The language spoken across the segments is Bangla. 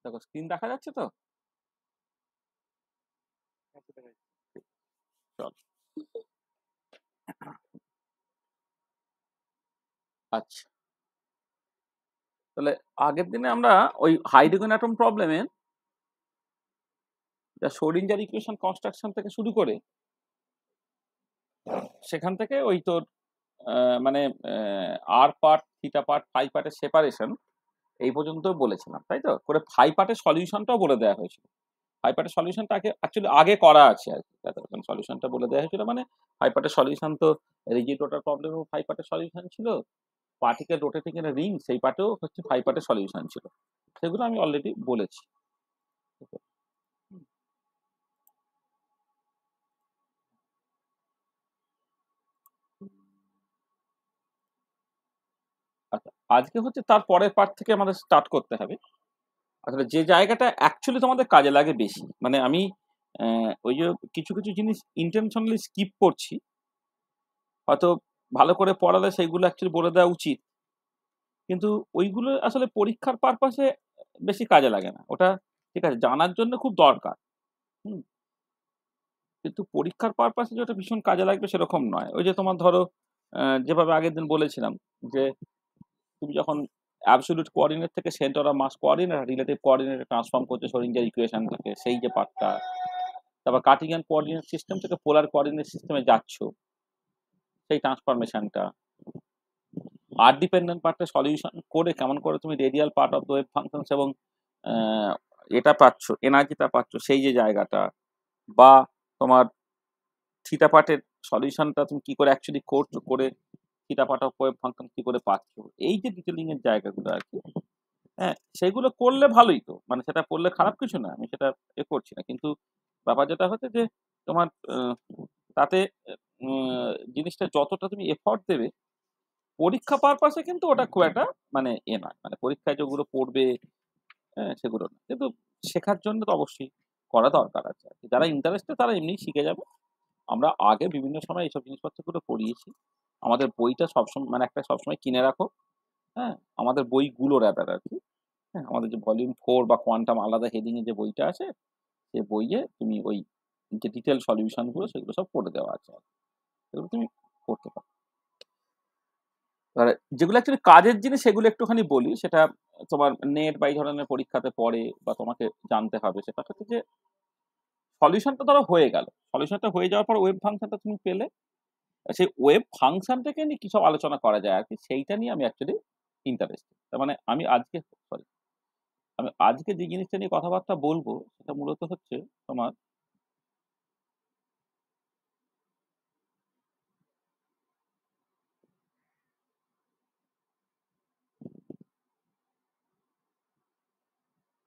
দেখো স্ক্রিন দেখা যাচ্ছে তো? চল। আচ্ছা, তাহলে আগের দিনে আমরা ওই হাইড্রোজেন অ্যাটম প্রবলেমে যা শ্রোডিঞ্জার ইকুয়েশন কনস্ট্রাকশন থেকে শুরু করে সেখান থেকে ওই তোর মানে আর পার্ট, থিটা পার্ট, ফাই পার্টের সেপারেশন এই পর্যন্ত বলেছিলাম, তাই তো? করে ফাই পার্টের সলিউশনটাও বলে দেওয়া হয়েছিল। ফাই পার্টের সলিউশনটা অ্যাকচুয়ালি আগে করা আছে আর কি, সলিউশনটা বলে দেওয়া হয়েছিল। মানে ফাই পার্টের সলিউশন তো রিজিড রোটার প্রবলেম ফাই পার্টের সলিউশন ছিল, পার্টিকেল রোটেটিং এর রিং সেই পার্টেও হচ্ছে ফাই পার্টের সলিউশন ছিল, সেগুলো আমি অলরেডি বলেছি। আচ্ছা, আজকে হচ্ছে তার পরের পার্ট থেকে আমাদের স্টার্ট করতে হবে। আসলে যে জায়গাটা অ্যাকচুয়ালি তোমাদের কাজে লাগে বেশি, মানে আমি ওই যে কিছু কিছু জিনিস ইন্টেনশনালি স্কিপ করছি, হয়তো ভালো করে পড়ালে সেইগুলো অ্যাকচুয়ালি বলে দেওয়া উচিত, কিন্তু ওইগুলো আসলে পরীক্ষার পারপাসে বেশি কাজে লাগে না। ওটা ঠিক আছে, জানার জন্য খুব দরকার, হুম, কিন্তু পরীক্ষার পারপাসে যে ওটা ভীষণ কাজে লাগবে সেরকম নয়। ওই যে তোমার ধরো যেভাবে আগের দিন বলেছিলাম যে তুমি যখন অ্যাবসলিউট কোঅর্ডিনেট থেকে centre of mass coordinate relative কোঅর্ডিনেটে ট্রান্সফর্ম করছে শ্রোডিঞ্জার ইকুয়েশন থেকে, সেই যে পার্টটা, তারপর কার্টিজিয়ান কোঅর্ডিনেট সিস্টেম থেকে পোলার কোঅর্ডিনেট সিস্টেমে যাচ্ছ, সেই ট্রান্সফরমেশনটা, আর ডিপেন্ডেন্ট পার্টটা সলিউশন করে কেমন করে তুমি radial part of the wave functions এবং আহ, এটা পাচ্ছ, এনার্জিটা পাচ্ছ, সেই যে জায়গাটা, বা তোমার থিটা পার্টের সলিউশনটা তুমি কি করে অ্যাকচুয়ালি করছো, করে theta part of wave function কি করে পাচ্ছ, এই যে ডিটেলিং এর জায়গাগুলো আর কি, হ্যাঁ সেগুলো করলে ভালোই তো, মানে সেটা করলে খারাপ কিছু না, আমি সেটা করছি না, কিন্তু ব্যাপার যেটা হচ্ছে যে তোমার তাতে জিনিসটা যতটা তুমি এফর্ট দেবে পরীক্ষা পারপাসে কিন্তু ওটা খুব একটা মানে নয়, মানে পরীক্ষায় যেগুলো পড়বে, হ্যাঁ সেগুলো না, কিন্তু শেখার জন্য তো অবশ্যই করা দরকার আছে আর কি। যারা ইন্টারেস্টেড তারা এমনি শিখে যাবে। আমরা আগে বিভিন্ন সময় এইসব জিনিসপত্রগুলো পড়িয়েছি। আমাদের বইটা সবসময় মানে একটা সবসময় কিনে রাখো, হ্যাঁ, আমাদের বইগুলো র্যাদার আর কি, হ্যাঁ, আমাদের যে ভলিউম 4 বা কোয়ান্টাম আলাদা হেডিং এর যে বইটা আছে, সেই বইয়ে তুমি ওই যে ডিটেল সলিউশন গুলো সেগুলো সব পড়ে দেওয়া আছে, সেগুলো তুমি করতে পারো। এবার যেগুলো অ্যাকচুয়ালি কাজের জিনিস সেগুলো একটুখানি বলি, সেটা তোমার নেট বা এই ধরনের পরীক্ষাতে পড়ে বা তোমাকে জানতে হবে। সেটা হচ্ছে যে সলিউশনটা ধরো হয়ে গেল, সলিউশনটা হয়ে যাওয়ার পর ওয়েভ ফাংশনটা তুমি পেলে, সেই ওয়েভ ফাংশনটাকে নিয়ে কি সব আলোচনা করা যায় আর কি, সেইটা নিয়ে আমি অ্যাকচুয়ালি ইন্টারেস্টেড। তার মানে আমি আজকে, সরি, আমি আজকে যে জিনিসটা নিয়ে কথাবার্তা বলবো সেটা মূলত হচ্ছে তোমার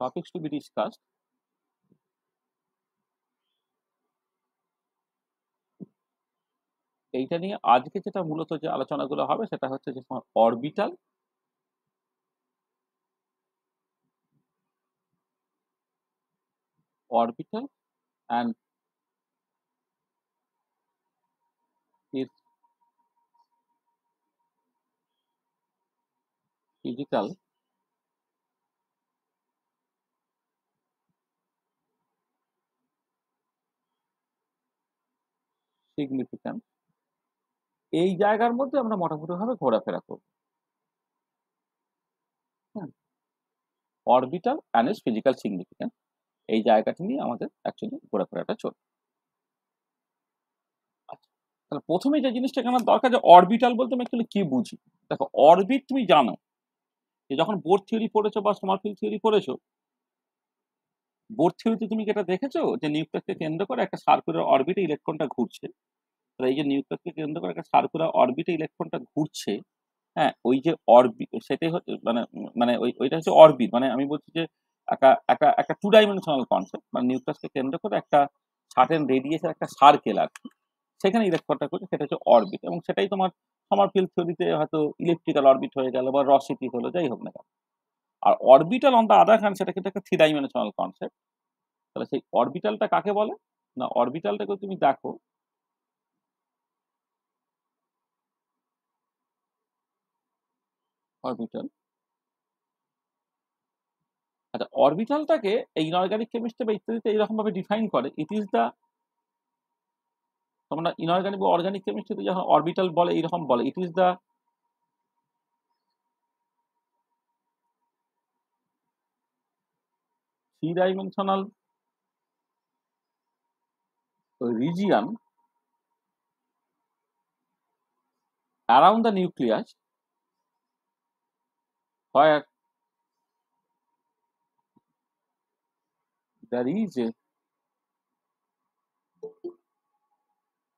টপিকস টু বি ডিসকাসড। এইটা নিয়ে আজকে যেটা মূলত যে আলোচনাগুলো হবে সেটা হচ্ছে যে তোমার orbital, orbital and it's physical significance, এই জায়গার মধ্যে আমরা মোটামুটি ভাবে ঘোরাফেরা করবো। হ্যাঁ, orbital and it's physical significance, এই জায়গাটা নিয়ে আমাদের অ্যাকচুয়ালি ঘোরাফেরাটা চলবে। আচ্ছা, তাহলে প্রথমে যে জিনিসটা জানার দরকার যে অরবিটাল বলতে আমি অ্যাকচুয়ালি কি বুঝি। দেখো অরবিট তুমি জানো যে যখন বোর থিওরি পড়েছো বা সমারফিল্ড থিওরি পড়েছো, বোর থিওরিতে তুমি যেটা দেখেছো যে নিউক্লিয়াসকে কেন্দ্র করে একটা সার্কুলার অরবিটে ইলেকট্রনটা ঘুরছে। তাহলে এই যে নিউক্লিয়াসকে কেন্দ্র করে একটা সার্কুলার অরবিটে ইলেকট্রনটা ঘুরছে, হ্যাঁ, ওই যে অরবিট সেটাই হচ্ছে মানে মানে ওইটা হচ্ছে অরবিট, মানে আমি বলছি যে একটা একটা একটা 2 ডাইমেনশনাল কনসেপ্ট, মানে নিউক্লিয়াসকে কেন্দ্র করে একটা সার্টেন রেডিয়াসের একটা সার্কেল আর কি, সেখানে ইলেকট্রনটা করছে, সেটা হচ্ছে অরবিট। এবং সেটাই তোমার সমারফিল্ড থিওরিতে হয়তো ইলেকট্রিক্যাল অরবিট হয়ে গেল বা রসিটি হলো, যাই হোক না কেন। আর orbital on the other hand সেটা কিন্তু একটা 3 ডাইমেনশনাল কনসেপ্ট। তাহলে সেই অরবিটালটা কাকে বলে? না, অরবিটালটাকে তুমি দেখো, অরবিটাল আচ্ছা, অরবিটালটাকে এই ইনঅর্গানিক কেমিস্ট্রি বা ইত্যাদিতে এইরকম ভাবে ডিফাইন করে, ইট ইজ দ্য, তোমরা ইনঅর্গানিক বা অর্গানিক কেমিস্ট্রিতে যখন অরবিটাল বলে এইরকম বলে, it is the three dimensional region around the nucleus where there is a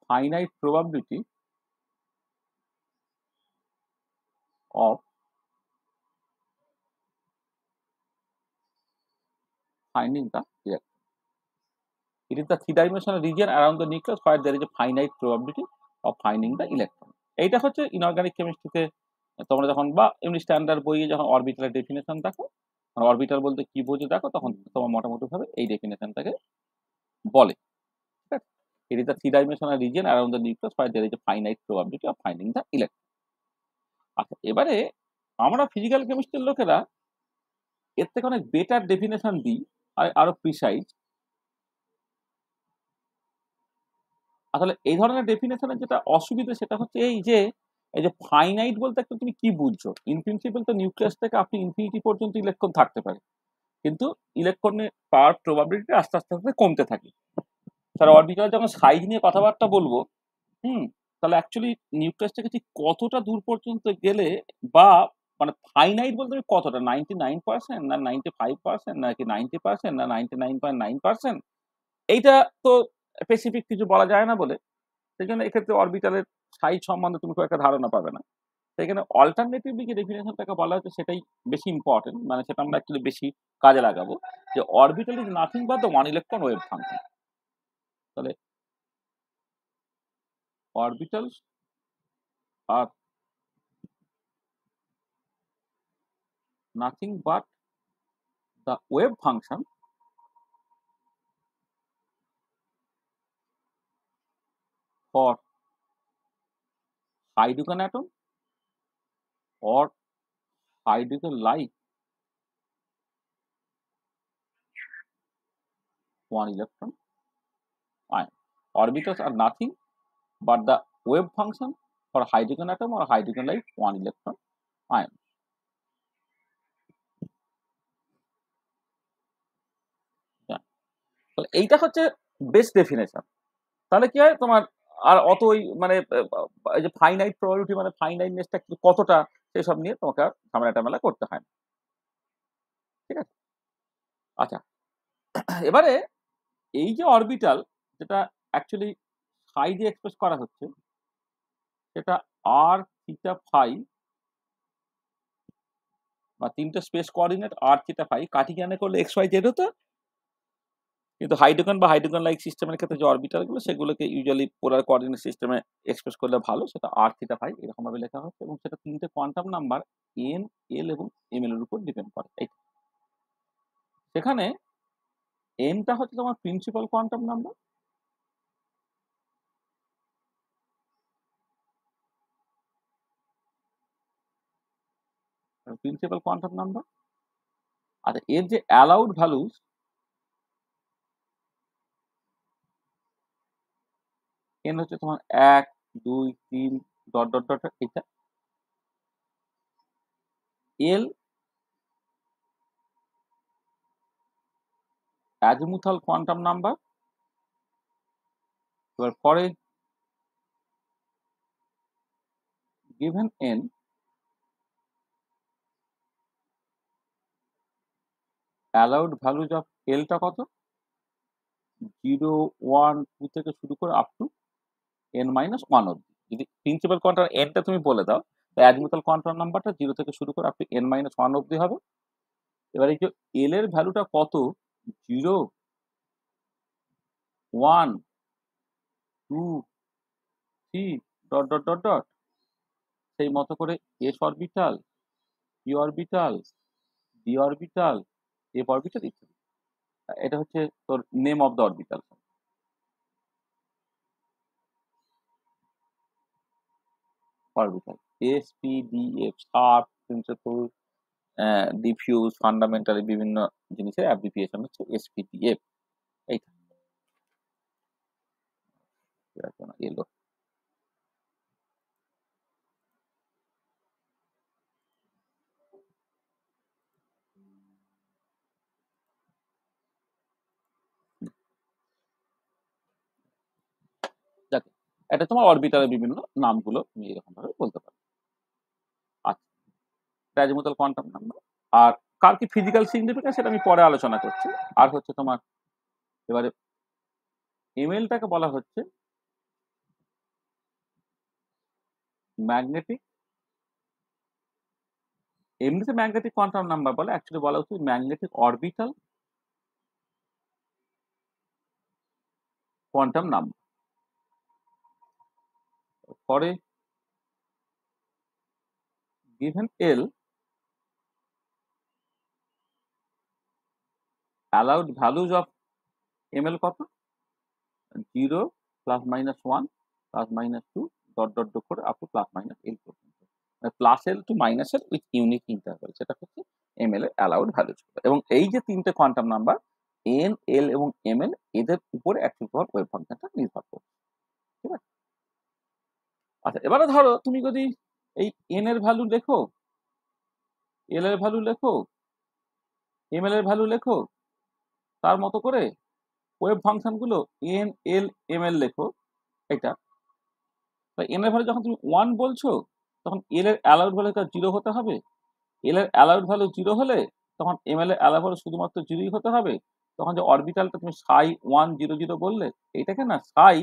finite probability of finding the electron. It is the three-dimensional region around the nucleus where there is a finite probability of finding the electron. এইটা হচ্ছে ইনঅর্গানিক কেমিস্ট্রিতে তোমরা যখন বা এমনি স্ট্যান্ডার্ড বইয়ে যখন অরবিটালের ডেফিনেশন দেখো, অরবিটাল বলতে কি বোঝো দেখো, তখন তোমার মোটামুটি ভাবে এই ডেফিনেশনটাকে বলে। ঠিক আছে, it is the three-dimensional region around the nucleus where there is a finite probability of finding the electron. আচ্ছা, এবারে আমরা ফিজিক্যাল কেমিস্ট্রির লোকেরা এর থেকে অনেক বেটার ডেফিনেশন দিই, আরো প্রিসাইজ। আসলে এই ধরনের ডেফিনেশনের যেটা অসুবিধা সেটা হচ্ছে এই যে ফাইনাইট বলতে একটা তুমি কি বুঝছো? ইন প্রিন্সিপাল তো নিউক্লিয়াস থেকে আপনি ইনফিনিটি পর্যন্ত ইলেকট্রন থাকতে পারে, কিন্তু ইলেকট্রনের পাওয়ার প্রবাবিলিটি আস্তে আস্তে আস্তে কমতে থাকে। তার অরবিটাল যখন সাইজ নিয়ে কথাবার্তা বলবো, তাহলে অ্যাকচুয়ালি নিউক্লিয়াস থেকে ঠিক কতটা দূর পর্যন্ত গেলে, বা মানে ফাইনাইট বলতে কতটা, 99% না 95% নাকি 90% না 99.9%, এইটা তো স্পেসিফিক কিছু বলা যায় না বলে, সেই জন্য এক্ষেত্রে অরবিটালের সাইজ সম্বন্ধে তুমি খুব একটা ধারণা পাবে না। সেখানে অল্টারনেটিভলি যে ডেফিনেশনটাকে বলা হচ্ছে সেটাই বেশি ইম্পর্টেন্ট, মানে সেটা আমরা অ্যাকচুয়ালি বেশি কাজে লাগাবো, যে orbital is nothing but the one electron wave function. তাহলে অরবিটাল আর nothing but the wave function for hydrogen atom or hydrogen like one electron ion. Orbitals are nothing but the wave function for hydrogen atom or hydrogen like one electron ion. তাহলে এইটা হচ্ছে বেস্ট ডেফিনেশন। তাহলে কি হয় তোমার আর অত ওই মানে এই যে ফাইনাইট প্রবাবিলিটি মানে ফাইনাইটনেসটা কতটা, সেসব নিয়ে তোমাকে আর ঝামেলা টামেলা করতে হয় না। ঠিক আছে, আচ্ছা, এবারে এই যে অরবিটাল যেটা অ্যাকচুয়ালি ফাই দিয়ে এক্সপ্রেস করা হচ্ছে, সেটা আর থিটা ফাই বা তিনটে স্পেস কোঅর্ডিনেট আর থিটা ফাই কার্টিজিয়ানে করলে এক্স ওয়াই জেড হতো, কিন্তু হাইড্রোজেন বা হাইড্রোজেন লাইক সিস্টেমের ক্ষেত্রে যে অরবিটালগুলো সেগুলোকে ইউজুয়ালি পোলার কোঅর্ডিনেট সিস্টেমে এক্সপ্রেস করলে ভালো, সেটা আর থিটা ফাই এরকম ভাবে লেখা হচ্ছে, এবং সেটা তিনটে কোয়ান্টাম নাম্বার এন, এল এবং এম এর উপর ডিপেন্ড করে। সেখানে এনটা হচ্ছে তোমার principal quantum number, principal quantum number. আর এর যে অ্যালাউড ভ্যালুস, এন হচ্ছে তোমার 1 2 3 ডট ডট ডট, এটা এল অ্যাজিমুথাল কোয়ান্টাম নাম্বার। এবার পরে given n, allowed values of এলটা কত, 0 1 2 থেকে শুরু করে আপ টু এন মাইনাস 1 অব্দি। যদি প্রিন্সিপাল কোয়ান্টাম এনটা তুমি বলে দাও, অ্যাজিমুথাল কোয়ান্টাম নাম্বারটা 0 থেকে শুরু করে আপ টু এন মাইনাস 1 অব্দি হবে। এবার এই যে এল এর ভ্যালুটা কত, 0 1 2 3 ডট ডট ডট ডট, সেই মতো করে S orbital, P orbital, D orbital, F orbital ইত্যাদি। এটা হচ্ছে তোর name of the orbital. Orbital S P D F, sharp, principal, diffuse, fundamental বিভিন্ন জিনিসের অ্যাব্রিভিয়েশন হচ্ছে এসপিপিএফ। এইটা এলো। যাকে এটা তোমার অরবিটালের বিভিন্ন নামগুলো তুমি এরকম ভাবে বলতে পারো। আচ্ছা, অ্যাজিমুথাল কোয়ান্টাম নাম্বার। আর কার কি ফিজিক্যাল সিগনিফিকেন্স সেটা আমি পরে আলোচনা করছি। আর হচ্ছে তোমার এবারে এমএলটাকে বলা হচ্ছে ম্যাগনেটিক, এমনিতে ম্যাগনেটিক কোয়ান্টাম নাম্বার বলে, অ্যাকচুয়ালি বলা উচিত ম্যাগনেটিক অরবিটাল কোয়ান্টাম নাম্বার। পরে given L, allowed values of ml কত? 0 plus minus 1 plus minus 2 dot dot dot করে up to plus minus L পর্যন্ত, plus L to minus L with unique interval, সেটা হচ্ছে এমএল এর অ্যালাউড ভ্যালুজ। এবং এই যে তিনটে কোয়ান্টাম নাম্বার এন, এল এবং এমএল, এদের উপরে অ্যাকচুয়াল তোমার ওয়েভ ফাংশনটা নির্ভর করে। ঠিক আছে? আচ্ছা, এবারে ধরো তুমি যদি এই এন এর ভ্যালু লেখো, এল এর ভ্যালু লেখো, এমএল এর ভ্যালু লেখো, তার মতো করে ওয়েভ ফাংশনগুলো এন, এল, এমএল লেখো। এটা এন এর ভ্যালু যখন তুমি 1 বলছো তখন এল এর অ্যালাউড ভ্যালুটা 0 হতে হবে। এল এর অ্যালাউড ভ্যালু 0 হলে তখন এমএল এর অ্যালাউড ভ্যালু শুধুমাত্র 0ই হতে হবে। তখন যে অরবিটালটা তুমি সাই 1 0 0 বললে, এইটাকে না সাই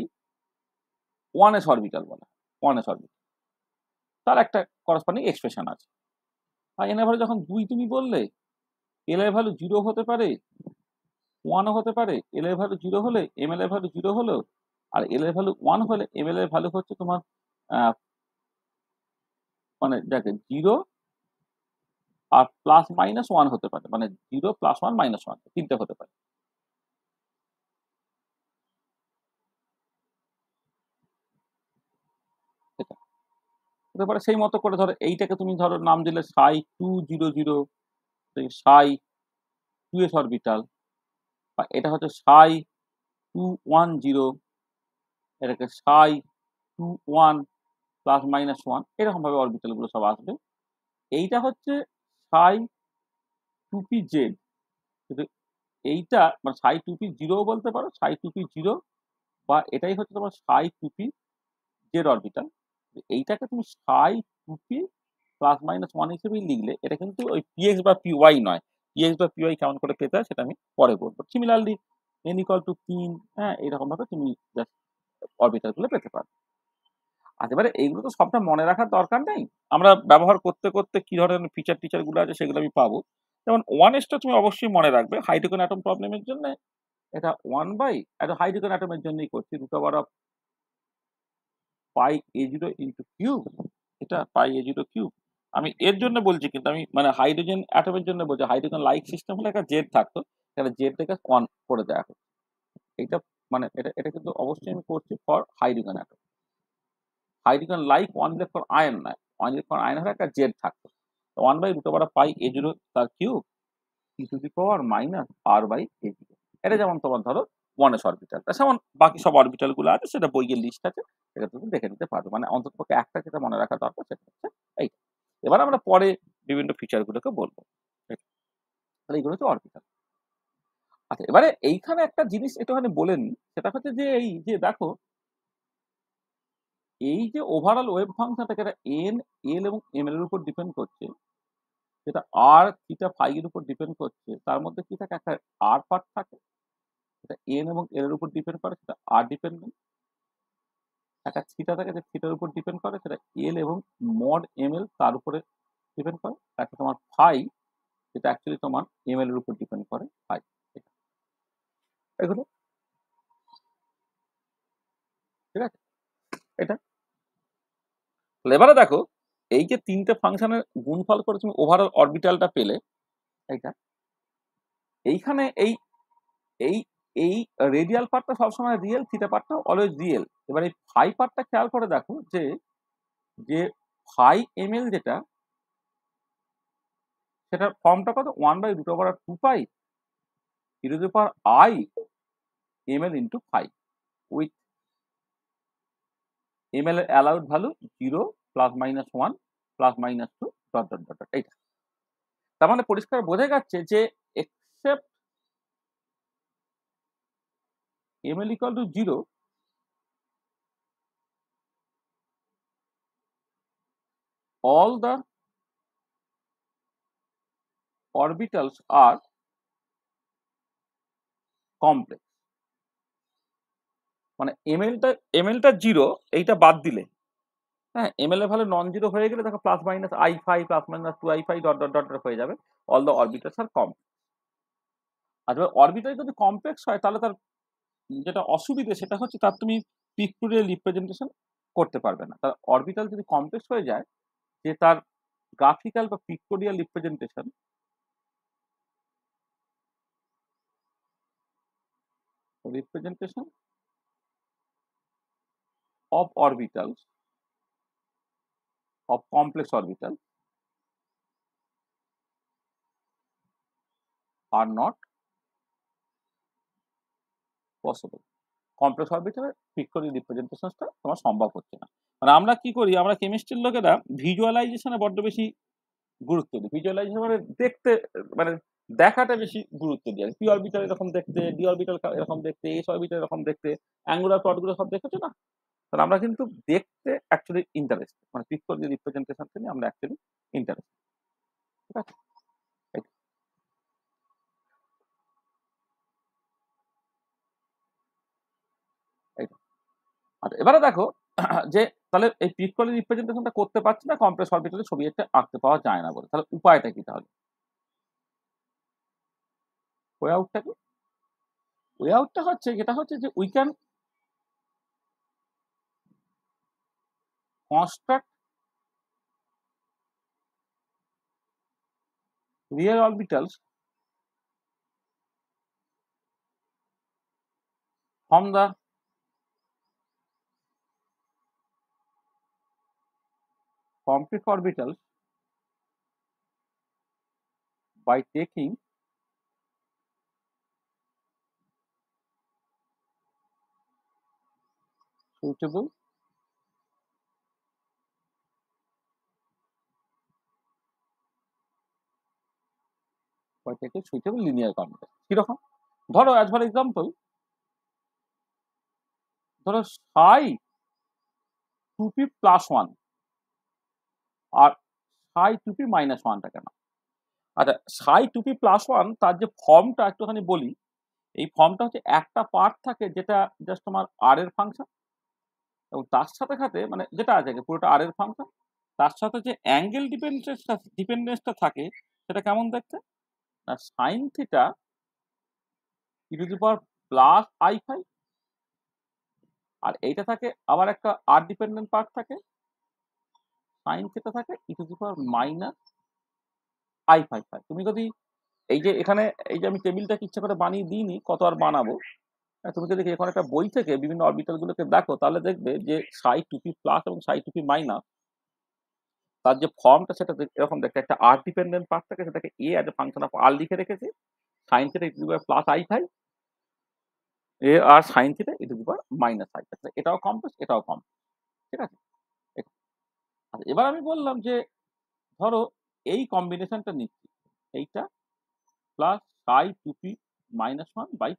1s অরবিটাল বলা হয়, 1s অরবিটাল। তার একটা করসপন্ডিং এক্সপ্রেশন আছে। আর এন এর ভ্যালু যখন 2 তুমি বললে, এল এর ভ্যালু 0 হতে পারে, 1ও হতে পারে। এল এর ভ্যালু 0 হলে এমএল এর ভ্যালু 0 হলো, আর এল এর ভ্যালু 1 হলে এমএল এর ভ্যালু হচ্ছে তোমার মানে দেখে 0 আর প্লাস মাইনাস 1 হতে পারে, মানে 0 প্লাস 1 মাইনাস 1 তিনটে হতে পারে। এটা হতে পারে। সেই মতো করে ধরো এইটাকে তুমি ধরো নাম দিলে সাই 2 0 0, সাই 2s অরবিটাল, বা এটা হচ্ছে সাই 2 1 0, এটাকে সাই 2 1 প্লাস মাইনাস 1, এরকম ভাবে অরবিটাল গুলো সব আসবে। এইটা হচ্ছে সাই 2p জেড, কিন্তু এইটা মানে সাই 2p 0 বলতে পারো, সাই 2p 0, বা এটাই হচ্ছে তোমার সাই 2p জেড অরবিটাল। এইটাকে তুমি সাই 2p প্লাস মাইনাস 1 হিসেবেই লিখলে এটা কিন্তু ওই পিএক্স বা পিওয়াই নয়। পিএক্স বা পিওয়াই কেমন করে পেতে হয় সেটা আমি পরে বলবো। সিমিলারলি এন ইকুয়াল টু 3, হ্যাঁ, এরকম ভাবে তুমি জাস্ট অরবিটাল গুলো পেতে পারো। আর এবারে এইগুলো তো সবটা মনে রাখার দরকার নেই, আমরা ব্যবহার করতে করতে কি ধরনের ফিচার টিচার গুলো আছে সেগুলো আমি পাবো। যেমন 1s তুমি অবশ্যই মনে রাখবে হাইড্রোজেন অ্যাটম প্রবলেমের জন্য। এটা 1 বাই একটা হাইড্রোজেন অ্যাটমের জন্যই করছি, root over of pi a zero into cube. এটা পাই এ জিরো কিউব আমি এর জন্য বলছি, কিন্তু আমি মানে হাইড্রোজেন অ্যাটমের জন্য বলছি। হাইড্রোজেন লাইক সিস্টেম হলে একটা জেড থাকতো, এখানে জেড থেকে 1 করে দেওয়া হচ্ছে। এটা মানে এটা এটা কিন্তু অবশ্যই আমি করছি for hydrogen atom. Hydrogen like 1 electron ion নয়, 1 ইলেকট্রন আয়ন হলে একটা জেড থাকতো। 1 by root over pi a zero তার cube E to the power minus r by a zero. এটা যেমন তোমার ধরো 1s অরবিটাল, যেমন বাকি সব অরবিটাল গুলো আছে সেটা বইয়ের লিস্ট আছে, সেটা তুমি দেখে নিতে পারবে। মানে অন্তত পক্ষে একটা যেটা মনে রাখা দরকার সেটা হচ্ছে এই। এবার আমরা পরে বিভিন্ন ফিচার গুলোকে বলবো। তাহলে এইগুলো হচ্ছে অরবিটাল। আচ্ছা, এবারে এইখানে একটা জিনিস একটুখানি বলে নিই, সেটা হচ্ছে যে এই যে দেখো এই যে ওভারঅল ওয়েভ ফাংশনটাকে এন, এল এবং এম এর উপর ডিপেন্ড করছে, যেটা আর থিটা ফাই এর উপর ডিপেন্ড করছে, তার মধ্যে কি থাকে একটা আর পার্ট থাকে, সেটা এন এবং এল এর উপর ডিপেন্ড করে, সেটা আর ডিপেন্ডেন্ট। একটা থিটা থাকে যে থিটার উপর ডিপেন্ড করে, সেটা এল এবং মড এম এল তার উপরে ডিপেন্ড করে। একটা তোমার ফাই, যেটা অ্যাকচুয়ালি তোমার এম এল এর উপর ডিপেন্ড করে, ফাই। এগুলো ঠিক আছে। এটা এবারে দেখো এই যে তিনটে ফাংশনের গুণফল করে তুমি ওভারঅল অরবিটালটা পেলে, এইটা এইখানে এই এই এই রেডিয়াল পার্টটা সবসময় রিয়েল, থিটা পার্টটা অলওয়েজ রিয়েল। এবার এই ফাই পার্টটা খেয়াল করে দেখো যে যে ফাই এম এল যেটা, সেটার ফর্মটা কত 1/√2 পাই e⁻i ml into phi with ml এর allowed value 0 +-1 +-2 ... এইটা তার মানে পরিষ্কার বোঝা যাচ্ছে যে except ml equal to 0 all the orbitals are complex মানে ml টা 0 এইটা বাদ দিলে হ্যাঁ ml এর ভ্যালু নন জিরো হয়ে গেলে দেখো +-i5 +-2i5 ... হয়ে যাবে অল দ্য অরবিটালস আর কমপ্লেক্স। আর অরবিটাল যদি কমপ্লেক্স হয় তাহলে তার যেটা অসুবিধে সেটা হচ্ছে তার তুমি পিক্টোরিয়াল রিপ্রেজেন্টেশন করতে পারবে না। তার অরবিটাল যদি কমপ্লেক্স হয়ে যায় যে তার গ্রাফিক্যাল বা pictorial representation of orbitals of complex orbital are not possible. Complex অরবিটালের পিক্টোরিয়াল রিপ্রেজেন্টেশনটা তোমার সম্ভব হচ্ছে না। মানে আমরা কি করি, আমরা কেমিস্ট্রির লোকেরা ভিজুয়ালাইজেশনে বড্ড বেশি গুরুত্ব দিই। ভিজুয়ালাইজেশন মানে দেখতে, মানে দেখাটা বেশি গুরুত্ব দিই। পি অরবিটাল এরকম দেখতে, ডি অরবিটাল এরকম দেখতে, এস অরবিটাল এরকম দেখতে, অ্যাঙ্গুলার প্লটগুলো সব দেখেছো না? তাহলে আমরা কিন্তু দেখতে অ্যাকচুয়ালি ইন্টারেস্টেড, মানে পিক্টোরিয়াল রিপ্রেজেন্টেশনকে নিয়ে আমরা অ্যাকচুয়ালি ইন্টারেস্টেড। ঠিক আছে? এইটা। আচ্ছা এবারে দেখো যে তাহলে এই পিক্টোরিয়াল রিপ্রেজেন্টেশনটা করতে পারছি না কমপ্লেক্স অরবিটালে ছবি একটা আঁকতে পাওয়া যায় না বলে। তাহলে উপায়টা কি তাহলে? ওয়ে আউটটা কি? ওয়ে আউটটা হচ্ছে যেটা হচ্ছে যে we can construct real orbitals from the complex orbitals by taking suitable linear combination। কিরকম? ধরো as for example, ধরো psi 2p plus 1 আর psi 2p minus 1 টা কেন? আচ্ছা psi 2p plus 1 তার যে ফর্মটা একটুখানি বলি। এই ফর্মটা হচ্ছে একটা পার্ট থাকে যেটা জাস্ট তোমার আর এর ফাংশন, এবং তার সাথে সাথে মানে যেটা আছে পুরোটা আর এর ফাংশন, তার সাথে যে অ্যাঙ্গেল ডিপেন্ডেন্সটা থাকে সেটা কেমন দেখতে না সাইন থিটা e⁻+i5, আর এইটা থাকে আবার একটা আর ডিপেন্ডেন্ট পার্ট থাকে, সাইন থিটা থাকে e⁻−i5। তুমি যদি এই যে এখানে এই যে আমি টেবিলটাকে ইচ্ছা করে বানিয়ে দিইনি, কত আর বানাবো, তুমি যদি এখন একটা বই থেকে বিভিন্ন অরবিটাল গুলোকে দেখো তাহলে দেখবে যে সাই 2p প্লাস এবং সাই 2p মাইনাস তার যে ফর্মটা সেটা এরকম দেখতে, একটা আর ডিপেন্ডেন্ট পার্ট থাকে সেটাকে এ as a function of r লিখে রেখেছে, সাইন থিটা e⁻+i5 এ আর সাইন থিটা e⁻−i5। এটাও কমপ্লেক্স, এটাও কমপ্লেক্স। ঠিক আছে? আচ্ছা এবার আমি বললাম যে ধরো এই কম্বিনেশনটা নিচ্ছি, এইটা প্লাস সাই 2p -1 বাই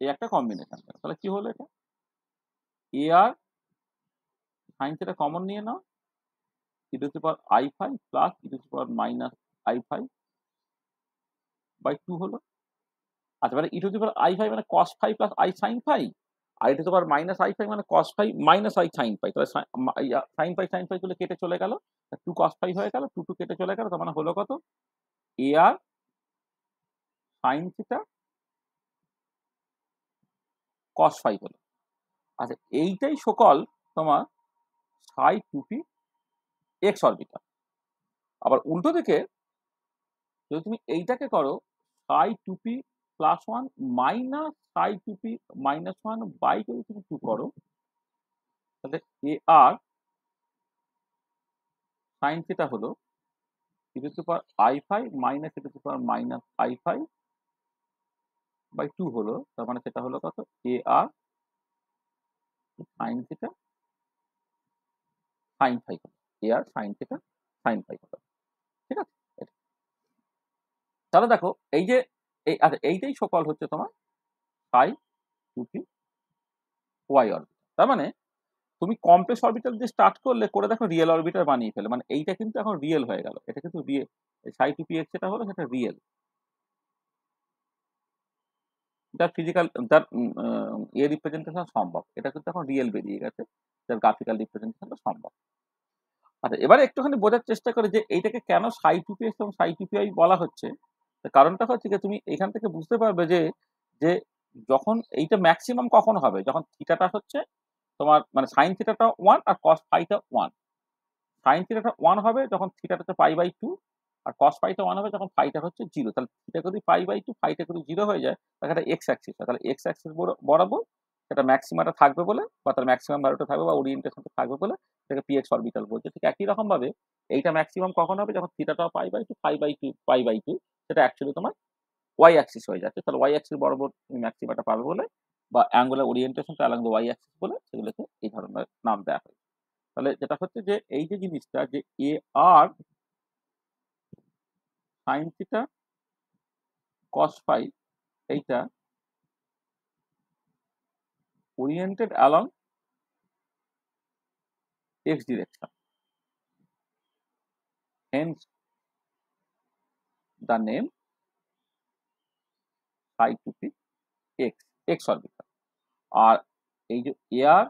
এই একটা কম্বিনেশন, তাহলে কি হলো এটা এ আর সাইন থিটা কমন নিয়ে নাও e⁻i5 প্লাস e⁻−i5 বাই 2 হলো। আচ্ছা মানে e⁻i5 মানে cos phi plus i sin phi, আর e⁻−i5 মানে cos phi minus i sin phi। তাহলে sin phi গুলো কেটে চলে গেল, 2 cos phi হয়ে গেল, 2 কেটে চলে গেল, তার মানে হলো কত a R sine theta cos phi হলো। আচ্ছা এইটাই সকল তোমার সাই 2p এক্স অরবিটাল। আবার উল্টো দিকে যদি তুমি এইটাকে করো সাই 2p plus 1 minus Sai 2p -1 by যদি তুমি 2 করো, তাহলে এ আর সাইন থিটা হলো e to the power i phi minus e to the power minus i phi by 2 হলো, তার মানে সেটা হলো কত, a R sine theta sine phi হলো, a R sine theta sine phi হলো। ঠিক আছে, এটা। তাহলে দেখো এই যে আচ্ছা এইটাই সকল হচ্ছে তোমার ফাই 2p ওয়াই অরবিটাল। তার মানে তুমি কমপ্লেক্স অরবিটাল দিয়ে স্টার্ট করলে করে দেখো রিয়েল অরবিটাল বানিয়ে ফেলে, মানে এইটা কিন্তু এখন রিয়েল হয়ে গেল, এটা কিন্তু রিয়েল, সাই 2p এক্স যেটা হলো সেটা রিয়েল, যার ফিজিক্যাল যার রিপ্রেজেন্টেশন সম্ভব, এটা কিন্তু এখন রিয়েল বেরিয়ে গেছে, যার গ্রাফিক্যাল রিপ্রেজেন্টেশনটা সম্ভব। আচ্ছা এবারে একটুখানি বোঝার চেষ্টা করে যে এইটাকে কেন সাই 2p এক্স এবং সাই 2pi বলা হচ্ছে। কারণটা হচ্ছে যে তুমি এখান থেকে বুঝতে পারবে যে যে যখন এইটা ম্যাক্সিমাম কখন হবে, যখন থিটাটা হচ্ছে তোমার মানে সাইন থিটাটা 1 আর কস ফাইটা 1। সাইন থিটাটা 1 হবে যখন থিটাটা হচ্ছে পাই বাই 2, আর কস ফাইটা 1 হবে যখন ফাইটা হচ্ছে 0। তাহলে থিটা যদি পাই বাই 2 ফাইটা যদি 0 হয়ে যায় তাহলে এটা এক্স অ্যাক্সিস হয়, তাহলে এক্স অ্যাক্সিস বরাবর সেটা ম্যাক্সিমাটা থাকবে বলে, বা তার ম্যাক্সিমাম ভ্যালুটা থাকবে বা ওরিয়েন্টেশনটা থাকবে বলে সেটাকে পিএক্স অরবিটাল বলছে। ঠিক একই রকম ভাবে এইটা ম্যাক্সিমাম কখন হবে, যখন থিটাটাও পাই বাই 2 পাই বাই 2 সেটা অ্যাকচুয়ালি তোমার ওয়াই অ্যাক্সিস হয়ে যাচ্ছে, তাহলে ওয়াই অ্যাক্সিস বরাবর তুমি ম্যাক্সিমাটা পাবে বলে, বা অ্যাঙ্গুলার ওরিয়েন্টেশনটা অ্যালং দ্য ওয়াই অ্যাক্সিস বলে সেগুলোকে এই ধরনের নাম দেওয়া হয়। তাহলে যেটা হচ্ছে যে এই যে জিনিসটা যে a R sine theta cos phi এইটা oriented along X direction, hence the name psi 2p X X orbital. আর এই যে a R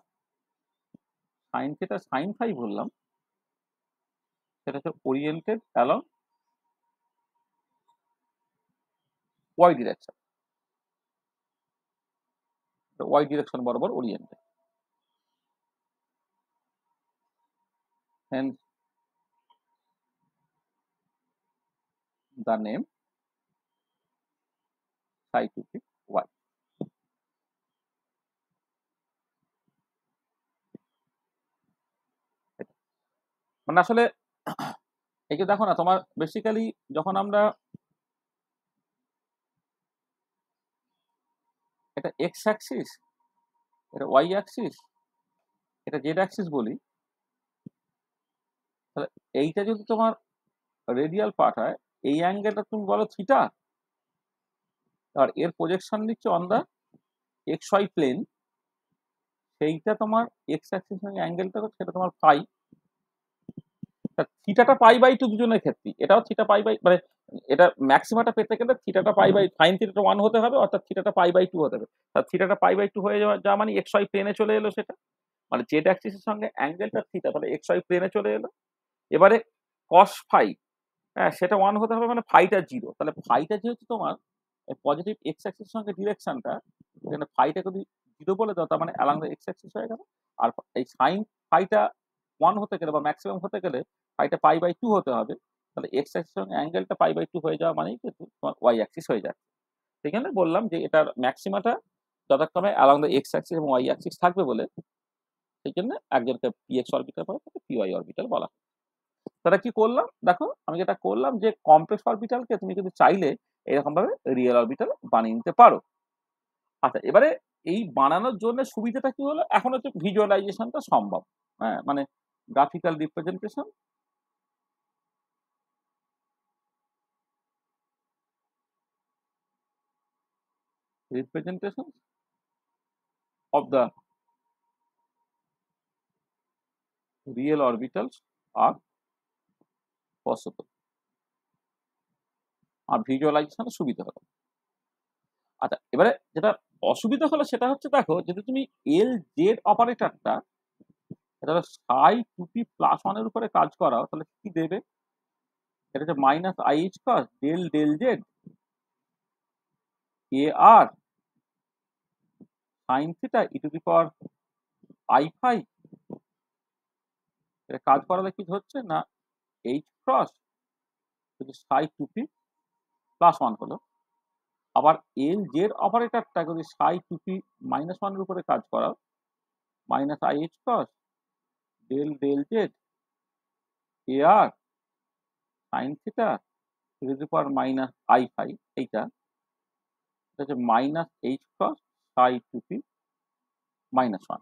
sine theta sine phi বললাম সেটা হচ্ছে oriented along Y direction, Y direction বরাবর oriented, hence the name psi 2p Y. মানে আসলে এই যে দেখো না তোমার বেসিক্যালি যখন আমরা এটা এক্স অ্যাক্সিস, এটা ওয়াই অ্যাক্সিস, এটা জেড অ্যাক্সিস বলি, তাহলে এইটা যদি তোমার রেডিয়াল পার্ট হয়, এই অ্যাঙ্গেলটা তুমি বলো থিটা, আর এর প্রজেকশন নিচ্ছে on the X Y plane, সেইটা তোমার এক্স অ্যাক্সিস সঙ্গে অ্যাঙ্গেলটা সেটা তোমার ফাই। থিটাটা পাই বাই 2 দুজনের ক্ষেত্রে, এটাও থিটা পাই বাই মানে এটা ম্যাক্সিমাটা পেতে গেলে থিটাটা পাই বাই সাইন থিটাটা 1 হতে হবে, অর্থাৎ থিটাটা পাই বাই 2 হতে হবে। তার থিটাটা পাই বাই 2 হয়ে যাওয়া মানে এক্স ওয়াই প্লেনে চলে এলো, সেটা মানে জেড অ্যাক্সিসের সঙ্গে অ্যাঙ্গেলটা থিটা, তাহলে এক্স ওয়াই প্লেনে চলে এলো। এবারে কস ফাই, হ্যাঁ সেটা 1 হতে হবে মানে ফাইটা 0, তাহলে ফাইটা যেহেতু তোমার পজিটিভ এক্স অ্যাক্সিস সঙ্গে ডিরেকশনটা, এখানে ফাইটা যদি 0 বলে দাও তার মানে অ্যালং দ্য এক্স অ্যাক্সিস হয়ে গেল। আর এই সাইন ফাইটা 1 হতে গেলে বা ম্যাক্সিমাম হতে গেলে ফাইটা পাই বাই 2 হতে হবে, তাহলে এক্স অ্যাক্সিস সঙ্গে অ্যাঙ্গেলটা পাই বাই 2 হয়ে যাওয়া মানেই কিন্তু তোমার ওয়াই অ্যাক্সিস হয়ে যায়। সেখানে বললাম যে এটার ম্যাক্সিমাটা যথাক্রমে অ্যালং দ্য এক্স অ্যাক্সিস এবং ওয়াই অ্যাক্সিস থাকবে বলে সেই জন্য একজনকে পিএক্স অরবিটাল বলা, তাকে পিওয়াই অরবিটাল বলা। তাহলে কি করলাম দেখো, আমি যেটা করলাম যে কমপ্লেক্স অরবিটালকে তুমি কিন্তু চাইলে এরকম ভাবে রিয়েল অরবিটাল বানিয়ে নিতে পারো। আচ্ছা এবারে এই বানানোর জন্য সুবিধাটা কি হলো, এখন হচ্ছে ভিজুয়ালাইজেশনটা সম্ভব, হ্যাঁ মানে graphical representation representation of the real orbitals are possible. আর ভিজুয়ালাইজেশনের সুবিধা হলো। আচ্ছা এবারে যেটা অসুবিধা হলো সেটা হচ্ছে দেখো, যদি তুমি এল জেড অপারেটরটা এটা সাই 2p প্লাস 1 এর উপরে কাজ করাও তাহলে কি দেবে, এটা হচ্ছে minus I H cross del del Z a R sine theta E to the power I phi. এটা কাজ করালে কি হচ্ছে না, এইচ ক্রস যদি সাই 2p প্লাস 1 হলো, আবার এল জেড অপারেটরটা যদি সাই 2p মাইনাস 1 এর উপরে কাজ করাও minus I H cross del del Z a R sine theta to the power minus I phi, এইটা হচ্ছে minus H cross psi two P minus one.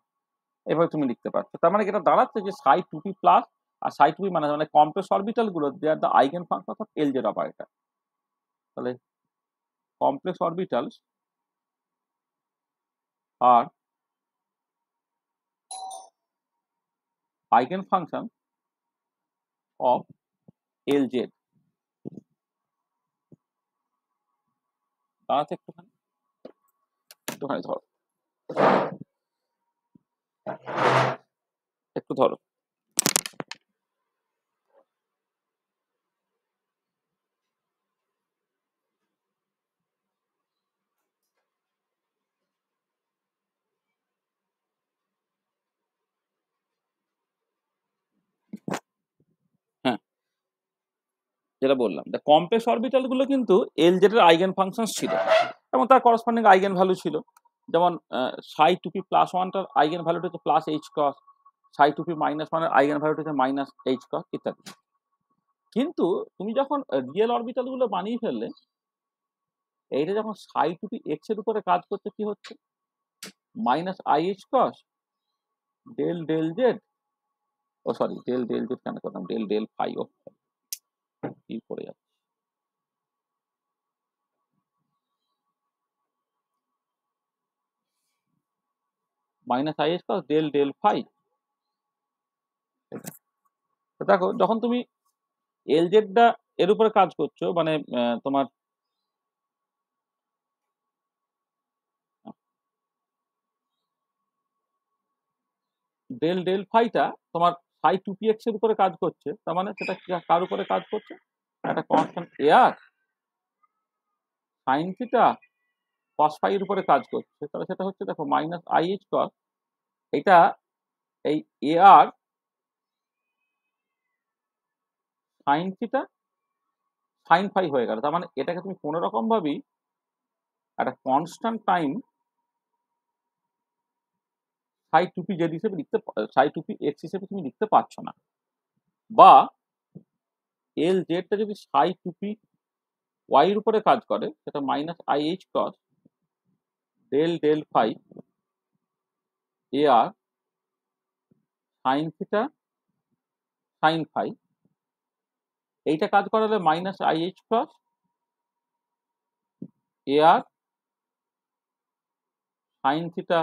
এভাবে তুমি লিখতে পারছো। তার মানে এটা দাঁড়াচ্ছে যে সাই টু পি প্লাস আর সাই টু পি মাইনাস, মানে কমপ্লেক্স অরবিটাল গুলো they are the eigen function of Lz operator. তাহলে complex orbitals are eigen function of Lz. দাঁড়াচ্ছে একটুখানি, একটুখানি ধরো, একটু ধরো। হ্যাঁ, যেটা বললাম, দ্য কমপ্লেক্স অরবিটাল গুলো কিন্তু এলজেড এর আইগেন ফাংশন ছিল এবং তার করসপন্ডিং আইগেন ভ্যালু ছিল। যেমন সাই টু পি প্লাস ওয়ানটার আইগেন ভ্যালুটা হচ্ছে plus H cross, psi two P minus ওয়ানের আইগেন ভ্যালুটা হচ্ছে মাইনাস এইচ ক্রস ইত্যাদি। কিন্তু তুমি যখন রিয়েল অরবিটাল গুলো বানিয়ে ফেললে, এইটা যখন সাই টু পি এক্স এর উপরে কাজ করছে, কি হচ্ছে minus I H cross del del Z, oh sorry del del Z কেন করলাম, ডেল ডেল ফাই, ও কি পড়ে যাচ্ছে, minus I H cross del del phi. দেখো যখন তুমি এলজেডটা এর উপরে কাজ করছো, মানে তোমার ডেল ডেল ফাইটা তোমার সাই টু পি এক্স এর উপরে কাজ করছে, তার মানে সেটা কার উপরে কাজ করছে, একটা কনস্ট্যান্ট এ আর সাইন থিটা কস ফাই এর উপরে কাজ করছে। তাহলে সেটা হচ্ছে দেখো মাইনাস আই এইচ কস, এটা এই এ আর সাইন থিটা সাইন ফাই হয়ে গেল। তার মানে এটাকে তুমি কোনো রকম ভাবেই একটা constant time psi two P Z হিসেবে লিখতে, সাই টু পি এক্স হিসেবে তুমি লিখতে পারছো না। বা এল জেডটা যদি সাই টু পি ওয়াই এর উপরে কাজ করে, সেটা minus I H cross del del phi a R sine theta sine phi, এইটা কাজ করালে minus I H cross a R sine theta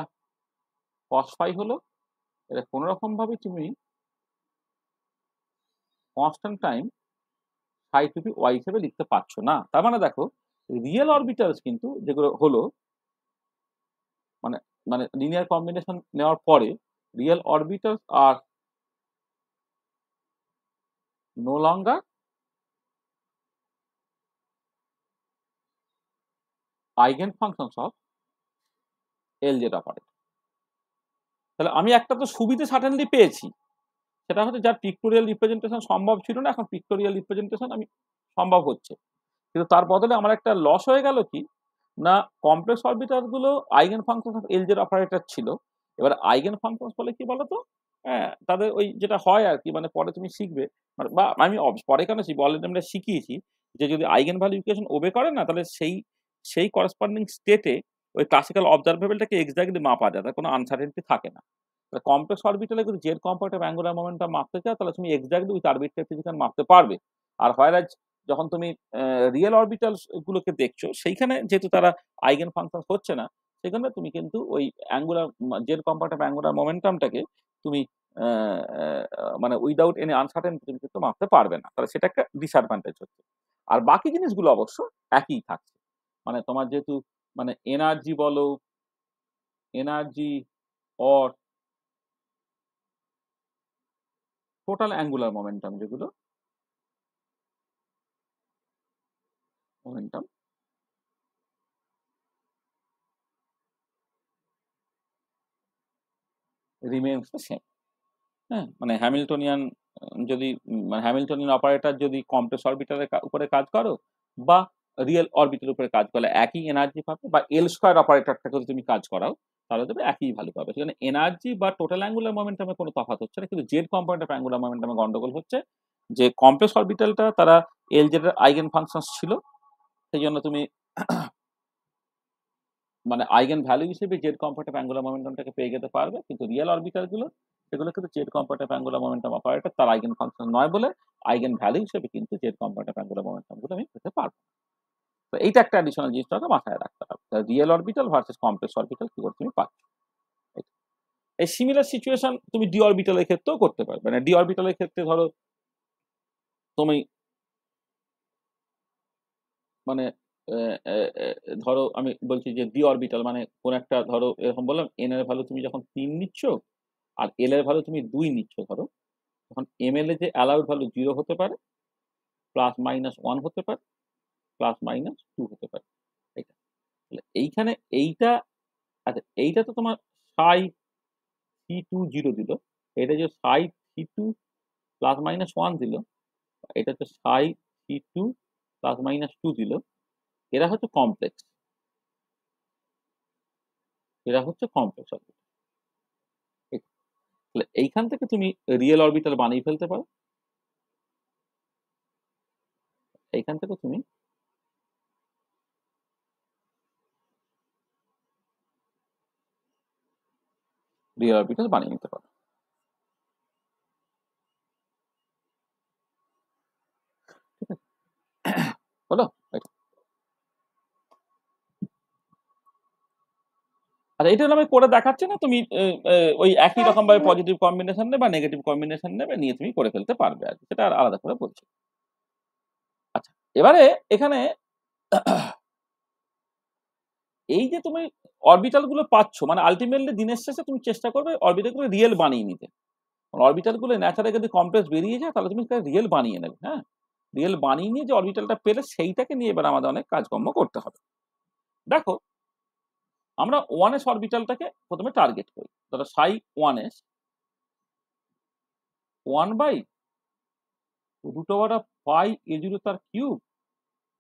cos phi হলো। এটা কোনো রকম ভাবে তুমি constant time psi two P Y হিসেবে লিখতে পারছো না। তার মানে দেখো রিয়েল অরবিটালস কিন্তু যেগুলো হলো, মানে মানে লিনিয়ার কম্বিনেশন নেওয়ার পরে real orbitals are no longer eigen functions of Lz operator. তাহলে আমি একটা তো সুবিধে সার্টেনলি পেয়েছি, সেটা হচ্ছে যার পিক্টোরিয়াল রিপ্রেজেন্টেশন সম্ভব ছিল না, এখন পিক্টোরিয়াল রিপ্রেজেন্টেশন আমি সম্ভব হচ্ছে। কিন্তু তার বদলে আমার একটা লস হয়ে গেল কি না, কমপ্লেক্স অরবিটাল গুলো eigen function of Lz operator ছিল। এবার আইগেন ফাংশন বলে কি বলতো, হ্যাঁ তাদের ওই যেটা হয় আর কি, মানে পরে তুমি শিখবে, বা আমি পরে কেন শিখবো, অলরেডি আমরা শিখিয়েছি যে যদি আইগেন ভ্যালু ইকুয়েশন ওবে করে না, তাহলে সেই সেই করসপন্ডিং স্টেটে ওই ক্লাসিক্যাল অবজারভেবলটাকে এক্স্যাক্টলি মাপা যায়, তার কোনো আনসার্টেনিটি থাকে না। কমপ্লেক্স অরবিটালে যদি Z component of angular momentum মাপতে চাও, তাহলে তুমি এক্স্যাক্টলি উইথ আরবিট্রারি ফিজিক্যাল মাপতে পারবে। আর হোয়ারাজ যখন তুমি রিয়েল অরবিটাল গুলোকে দেখছো, সেইখানে যেহেতু তারা আইগেন ফাংশন হচ্ছে না, সেখানে তুমি কিন্তু ওই angular z component of angular মোমেন্টামটাকে তুমি মানে উইদাউট এনি আনসার্টেনিটি তুমি কিন্তু মাপতে পারবে না। তাহলে সেটা একটা ডিসঅ্যাডভান্টেজ হচ্ছে। আর বাকি জিনিসগুলো অবশ্য একই থাকছে, মানে তোমার যেহেতু মানে এনার্জি বলো, energy or total angular momentum, যেগুলো মোমেন্টাম রিমেইনস দ্য সেম। হ্যাঁ, মানে হ্যামিল্টনিয়ান যদি মানে হ্যামিল্টনিয়ান অপারেটর যদি কমপ্লেক্স অরবিটালের উপরে কাজ করো বা রিয়েল অরবিটালের উপরে কাজ করলে একই এনার্জি পাবে, বা এল স্কয়ার অপারেটরটাকে যদি তুমি কাজ করাও তাহলে তুমি একই ভ্যালু পাবে। সেখানে এনার্জি বা টোটাল অ্যাঙ্গুলার মোমেন্টামে কোনো তফাৎ হচ্ছে না, কিন্তু জেড কম্পোনেন্ট অফ অ্যাঙ্গুলার মোমেন্টামে গন্ডগোল হচ্ছে। যে কমপ্লেক্স অরবিটালটা তারা এলজেড এর আইগেন ফাংশনস ছিল, সেই জন্য তুমি মানে আইগেন ভ্যালু হিসেবে জেড কম্পোনেন্ট অ্যাঙ্গুলার মোমেন্টামটাকে পেয়ে যেতে পারবে, কিন্তু রিয়েল অরবিটাল গুলো সেগুলো কিন্তু Z component angular momentum operator তার আইগেন ফাংশন নয় বলে আইগেন ভ্যালু হিসেবে কিন্তু জেড কম্পোনেন্ট অ্যাঙ্গুলার মোমেন্টাম গুলো আমি পেতে পারবো। তো এইটা একটা অ্যাডিশনাল জিনিসটাকে মাথায় রাখতে হবে, real orbital versus complex orbital কি করে তুমি পাচ্ছ। এই সিমিলার সিচুয়েশন তুমি ডি অরবিটালের ক্ষেত্রেও করতে পারবে, মানে ডি অরবিটালের ক্ষেত্রে ধরো তুমি মানে ধরো আমি বলছি যে ডি অরবিটাল মানে কোন একটা ধরো এরকম বললাম এন এর ভ্যালু তুমি যখন 3 নিচ্ছ আর এল এর ভ্যালু তুমি 2 নিচ্ছ, ধরো তখন এম এল এ যে অ্যালাউড ভ্যালু 0 হতে পারে, +-1 হতে পারে, +-2 হতে পারে। এইটা এইখানে এইটা, আচ্ছা এইটা তো তোমার সাই C20 দিল, এটা যে সাই C2 +-1 দিল, এটা হচ্ছে সাই C2 +-2 দিল, এরা হচ্ছে কমপ্লেক্স, এরা হচ্ছে কমপ্লেক্স অরবিটাল। তাহলে এইখান থেকে তুমি রিয়েল অরবিটাল বানিয়ে ফেলতে পারো, এইখান থেকে তুমি রিয়েল অরবিটাল বানিয়ে নিতে পারো। ঠিক আছে, হলো? আচ্ছা এটা আমি করে দেখাচ্ছি না, তুমি ওই একই রকম ভাবে পজিটিভ কম্বিনেশন নেবে বা নেগেটিভ কম্বিনেশন নেবে, নিয়ে তুমি করে ফেলতে পারবে আর কি, সেটা আর আলাদা করে বলছি। আচ্ছা এবারে এখানে এই যে তুমি অরবিটাল গুলো পাচ্ছ, মানে আলটিমেটলি দিনের শেষে তুমি চেষ্টা করবে অরবিটাল গুলো রিয়েল বানিয়ে নিতে। অরবিটাল গুলো ন্যাচারালি যদি কমপ্লেক্স বেরিয়ে যায় তাহলে তুমি রিয়েল বানিয়ে নেবে, হ্যাঁ, রিয়েল বানিয়ে নিয়ে যে অরবিটালটা পেলে সেইটাকে নিয়ে এবার আমাদের অনেক কাজকর্ম করতে হবে। দেখো আমরা 1s অরবিটালটাকে প্রথমে টার্গেট করি, ধরো সাই 1s 1/√π a0 তার কিউব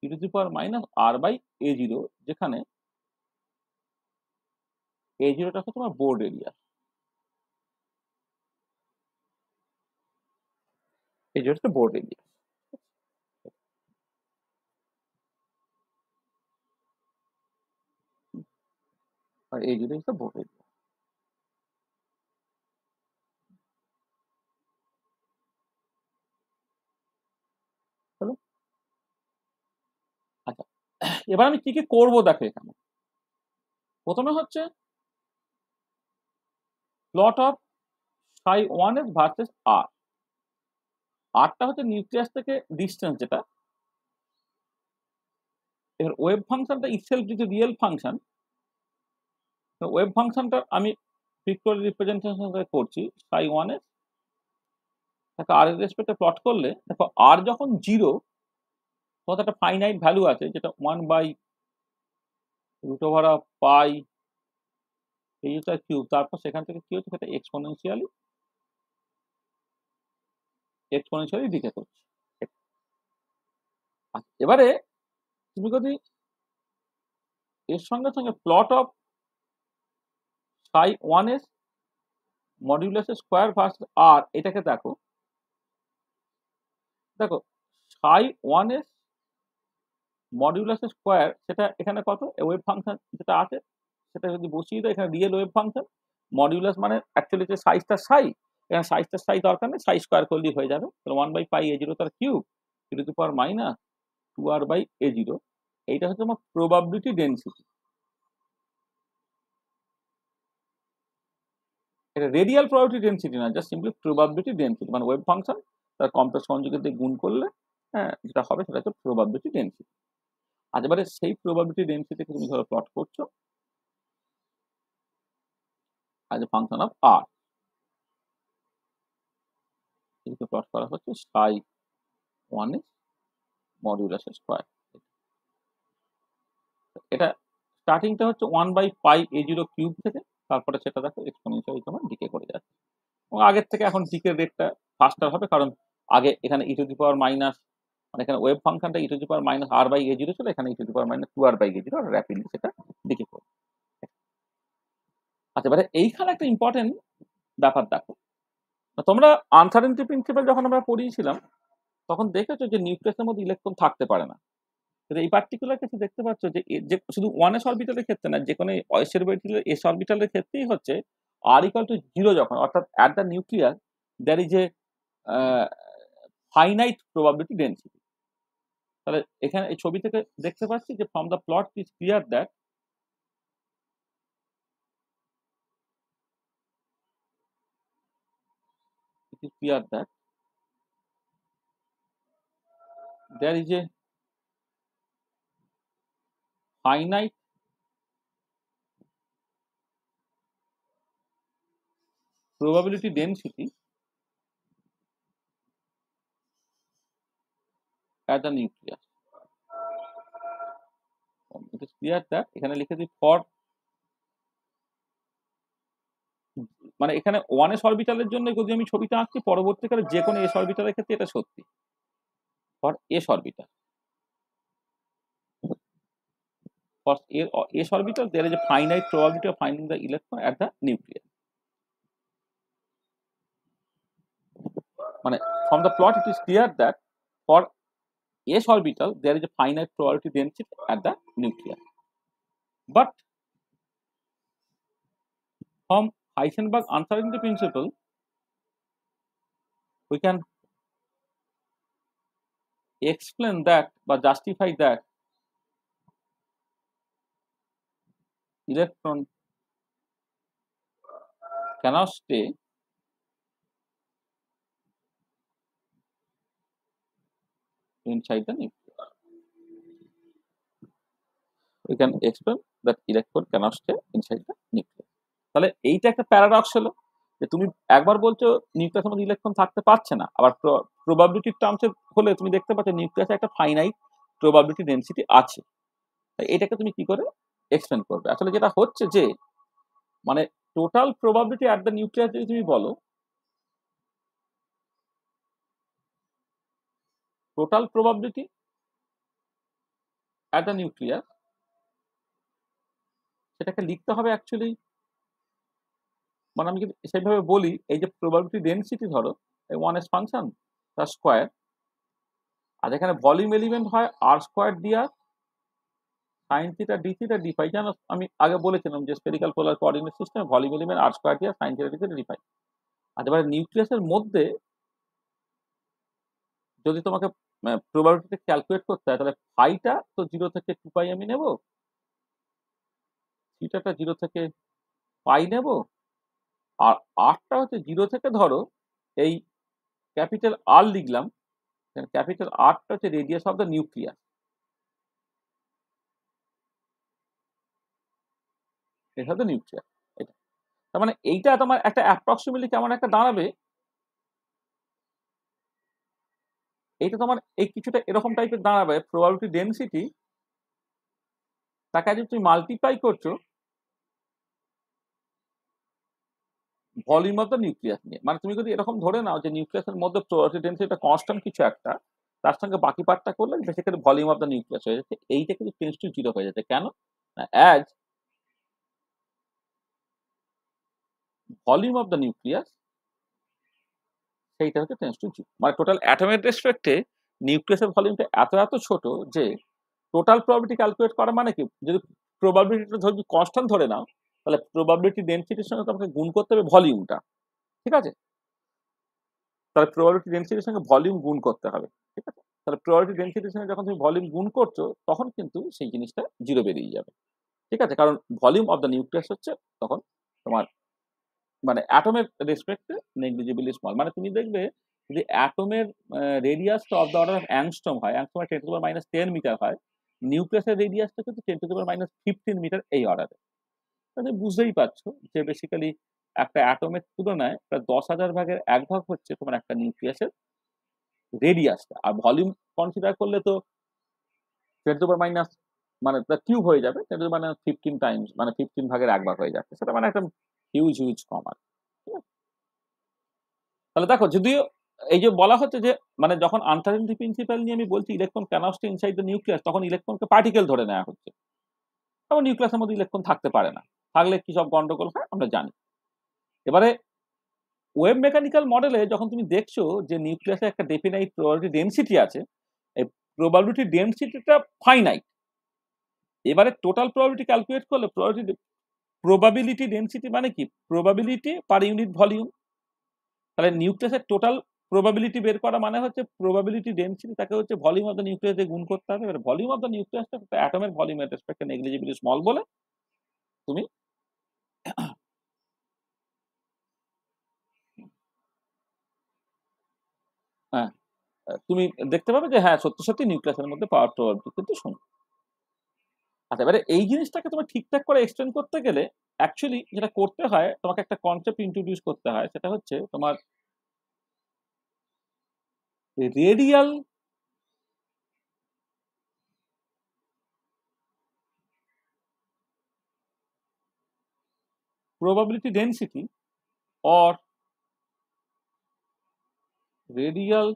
e⁻r/a0, যেখানে a0টা হচ্ছে তোমার বোর্ড এরিয়া, a0 হচ্ছে বোর্ড এরিয়া, আর a0 হচ্ছে বোর্ড এরিয়া। হলো? আচ্ছা এবার আমি কি কি করবো দেখো, এখানে প্রথমে হচ্ছে plot of Sai 1s versus আর, আরটা হচ্ছে নিউক্লিয়াস থেকে ডিস্টেন্স যেটা, এবার ওয়েভ ফাংশনটা ইটসেলফ যদি রিয়েল ফাংশন, ওয়েভ ফাংশনটা আমি পিক্টোরিয়াল রিপ্রেজেন্টেশন করছি সাই 1s, তাকে আর এর রেসপেক্টে প্লট করলে দেখো আর যখন 0 তখন একটা ফাইনাইট ভ্যালু আছে যেটা 1/√π a0 তারপর সেখান থেকে কি হচ্ছে, সেটা এক্সপোনেনশিয়ালি ডিকে করছে। এবারে তুমি যদি এর সঙ্গে সঙ্গে plot of Sai 1s modulus square versus আর এটাকে দেখো, দেখো সাই 1s মডিউলাস স্কোয়ার সেটা এখানে কত, ওয়েভ ফাংশন যেটা আছে সেটা যদি বসিয়ে দেয়, এখানে রিয়েল ওয়েভ ফাংশন, মডিউলাস মানে অ্যাকচুয়ালি যে সাইজটা সাই, এখানে সাইজটা সাই দরকার নেই, সাই স্কোয়ার করলেই হয়ে যাবে, তাহলে 1/π a0 তার কিউব e⁻²r/a0, এইটা হচ্ছে আমার প্রবাবিলিটি ডেন্সিটি। এটা রেডিয়াল প্রবাবিলিটি ডেন্সিটি না, জাস্ট সিম্পলি প্রবাবিলিটি ডেন্সিটি, মানে ওয়েভ ফাংশন তার কমপ্লেক্স কনজুগেট দিয়ে গুণ করলে হ্যাঁ যেটা হবে সেটা হচ্ছে প্রবাবিলিটি ডেন্সিটি। আজ এবারে সেই প্রবাবিলিটি ডেন্সিটিকে তুমি ধরো প্লট করছো অ্যাজ এ ফাংশন অফ আর, এটাকে প্লট করা হচ্ছে সাই 1s মডিউলাস স্কোয়ার। এটা স্টার্টিংটা হচ্ছে 1/π a0 কিউব থেকে, তারপরে সেটা দেখো এক্সপোনেনশিয়ালি তোমার ডিকে করে যাচ্ছে, এবং আগের থেকে এখন ডিকের রেটটা ফাস্টার হবে, কারণ আগে এখানে e⁻মাইনাস মানে এখানে ওয়েভ ফাংশনটা e⁻r/a0 ছিল, এখানে e⁻²r/a0 র্যাপিডলি সেটা ডিকে করবে। আচ্ছা এবারে এইখানে একটা ইম্পর্টেন্ট ব্যাপার দেখো, তোমরা আনসার্টেনটি প্রিন্সিপাল যখন আমরা পড়িয়েছিলাম তখন দেখেছো যে নিউক্লিয়াসের মধ্যে ইলেকট্রন থাকতে পারে না। কিন্তু এই পার্টিকুলার কেসে দেখতে পাচ্ছ যে যে শুধু 1s অরবিটালের ক্ষেত্রে না, যে কোনো s অরবিটালের ক্ষেত্রেই হচ্ছে r equal to 0 যখন, অর্থাৎ at the nucleus there is a finite probability density। তাহলে এখানে এই ছবি থেকে দেখতে পাচ্ছি যে from the plot it is clear that there is a finite probability density at the nucleus। It is clear that এখানে লিখেছি for, মানে এখানে 1s অরবিটালের জন্য যদি আমি ছবিটা আঁকছি, পরবর্তীকালে যে কোনো s অরবিটালের ক্ষেত্রে এটা সত্যি। for s orbital, for s orbital there is a finite probability of finding the electron at the nucleus। মানে from the plot it is clear that for s orbital there is a finite probability density at the nucleus, but from Heisenberg uncertainty principle we can explain that বা justify that electron cannot stay inside the nucleus। We can explain that electron cannot stay inside the nucleus। তাহলে এইটা একটা প্যারাডক্স হলো যে তুমি একবার বলছো নিউক্লিয়াসের মধ্যে ইলেকট্রন থাকতে পারছে না, আবার প্রবাবিলিটির টার্মসে হলে তুমি দেখতে পাচ্ছ নিউক্লিয়াসে একটা ফাইনাইট প্রবাবিলিটি ডেনসিটি আছে। এটাকে তুমি কি করে এক্সপ্লেন করবে? আসলে যেটা হচ্ছে যে মানে total probability at the nucleus যদি তুমি বলো, total probability at the nucleus সেটাকে লিখতে হবে অ্যাকচুয়ালি, মানে আমি যদি সেইভাবে বলি, এই যে প্রবাবিলিটি ডেনসিটি ধরো এই 1s ফাংশন তার স্কোয়ার, আর এখানে ভলিউম এলিমেন্ট হয় r square dr sine theta d theta d phi. জানো আমি আগে বলেছিলাম যে স্ফেরিক্যাল পোলার কোঅর্ডিনেট সিস্টেমে volume element r square dr sine theta d theta d phi. আর এবারে নিউক্লিয়াসের মধ্যে যদি তোমাকে প্রবাবিলিটি ক্যালকুলেট করতে হয়, তাহলে ফাইটা তো 0 থেকে 2 পাই আমি নেব, থিটাটা 0 থেকে পাই নেব, আর আরটা হচ্ছে 0 থেকে ধরো এই ক্যাপিটাল আর লিখলাম, ক্যাপিটাল আরটা হচ্ছে রেডিয়াস অফ দ্য নিউক্লিয়াস, এটা হচ্ছে নিউক্লিয়াস। এটা তার মানে এইটা তোমার একটা অ্যাপ্রক্সিমেটলি কেমন একটা দাঁড়াবে, এইটা তোমার এই কিছুটা এরকম টাইপের দাঁড়াবে প্রবাবিলিটি ডেনসিটি, তাকে যদি তুমি মাল্টিপ্লাই করছো ভলিউম অফ দ্য নিউক্লিয়াস নিয়ে। মানে তুমি যদি এরকম ধরে নাও যে নিউক্লিয়াসের মধ্যে প্রবাবিলিটি ডেনসিটি কনস্ট্যান্ট কিছু একটা, তার সঙ্গে বাকি পার্টটা করলে basically volume of the nucleus হয়ে যাচ্ছে, এইটা কিন্তু টেন্ডস টু 0 হয়ে যাচ্ছে। কেন? As volume of the nucleus সেইটা হচ্ছে টেন্ডস টু 0। মানে টোটাল অ্যাটমের রেসপেক্টে নিউক্লিয়াসের ভলিউমটা এত এত ছোট যে টোটাল প্রবাবিলিটি ক্যালকুলেট করা মানে কি, যদি প্রবাবিলিটিটা ধরবি কনস্ট্যান্ট ধরে নাও, তাহলে প্রবাবিলিটি ডেনসিটির সঙ্গে তোমাকে গুণ করতে হবে ভলিউমটা, ঠিক আছে? তাহলে প্রবাবিলিটি ডেনসিটির সঙ্গে ভলিউম গুণ করতে হবে, ঠিক আছে? তাহলে প্রবাবিলিটি ডেনসিটির সঙ্গে যখন তুমি ভলিউম গুণ করছো তখন কিন্তু সেই জিনিসটা 0 বেরিয়ে যাবে, ঠিক আছে? কারণ ভলিউম অফ দ্য নিউক্লিয়াস হচ্ছে তখন তোমার মানে অ্যাটমের রেসপেক্টে নেগলিজিবলি স্মল। মানে তুমি দেখবে যদি অ্যাটমের রেডিয়াসটা of the order of angstrom হয়, অ্যাংস্ট্রম 10⁻⁻10 মিটার হয়, নিউক্লিয়াসের রেডিয়াসটা কিন্তু 10⁻⁻15 মিটার এই অর্ডারে। তাহলে বুঝতেই পারছো যে বেসিক্যালি একটা অ্যাটমের তুলনায় প্রায় 10,000 ভাগের 1 ভাগ হচ্ছে তোমার একটা নিউক্লিয়াসের রেডিয়াসটা। আর ভলিউম কনসিডার করলে তো 10⁻⁻, মানে কিউব হয়ে যাবে, 10⁻⁻15 টাইমস, মানে 15 ভাগের 1 ভাগ হয়ে যাচ্ছে, সেটা মানে একটা হিউজ হিউজ কম। আর তাহলে দেখো, যদিও এই যে বলা হচ্ছে যে মানে যখন আনসার্টেনটি প্রিন্সিপাল নিয়ে আমি বলছি electron cannot stay inside the nucleus, তখন ইলেকট্রনকে পার্টিকেল ধরে নেওয়া হচ্ছে, তখন নিউক্লিয়াসের মধ্যে ইলেকট্রন থাকতে পারে না, থাকলে কি সব গন্ডগোল হয় আমরা জানি। এবারে ওয়েভ মেকানিক্যাল মডেলে যখন তুমি দেখছো যে নিউক্লিয়াসে একটা ডেফিনাইট প্রবাবিলিটি ডেনসিটি আছে, এই প্রবাবিলিটি ডেনসিটিটা ফাইনাইট। এবারে টোটাল প্রবাবিলিটি ক্যালকুলেট করলে প্রবাবিলিটি ডেনসিটি মানে কি, প্রবাবিলিটি পার ইউনিট ভলিউম। তাহলে নিউক্লিয়াসের টোটাল প্রবাবিলিটি বের করা মানে হচ্ছে প্রবাবিলিটি ডেনসিটি, তাকে হচ্ছে ভলিউম অফ দ্য নিউক্লিয়াস দিয়ে গুণ করতে হবে। এবার ভলিউম অফ দ্য নিউক্লিয়াসটা অ্যাটমের ভলিউমের রেসপেক্টে নেগলিজিবলি স্মল বলে তুমি হ্যাঁ তুমি দেখতে পাবে যে হ্যাঁ সত্যি সত্যি নিউক্লিয়াসের মধ্যে পাওয়ার প্রবাবিলিটি কিন্তু শূন্য। আচ্ছা, এবারে এই জিনিসটাকে তোমার ঠিকঠাক করে এক্সটেন্ড করতে গেলে অ্যাকচুয়ালি যেটা করতে হয়, তোমাকে একটা কনসেপ্ট ইন্ট্রোডিউস করতে হয়, সেটা হচ্ছে তোমার radial probability density or radial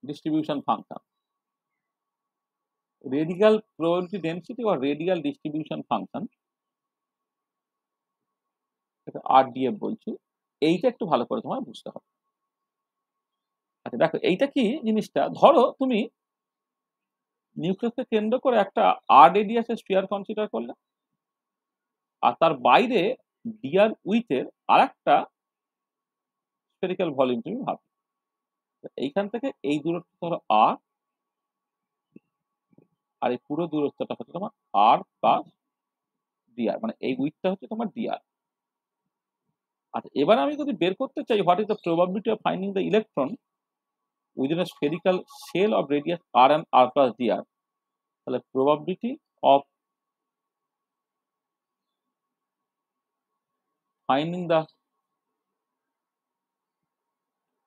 distribution function, radial probability density or radial distribution function, এটা RDF বলছি। এইটা একটু ভালো করে তোমার বুঝতে হবে। আচ্ছা দেখো এইটা কি জিনিসটা, ধরো তুমি নিউক্লিয়াসকে কেন্দ্র করে একটা আর রেডিয়াসের স্ফিয়ার কনসিডার করলে, আর তার বাইরে ডিআর উইথের আর একটা স্ফেরিক্যাল ভলিউম তুমি ভাবো। এইখান থেকে এই দূরত্ব ধরো আর, আর এই পুরো দূরত্বটা হচ্ছে তোমার আর প্লাস ডিআর, মানে এই উইথটা হচ্ছে তোমার ডিআর। আচ্ছা, এবার আমি যদি বের করতে চাই what is the probability of finding the electron within a spherical shell of radius R and R plus dr, তাহলে probability of finding the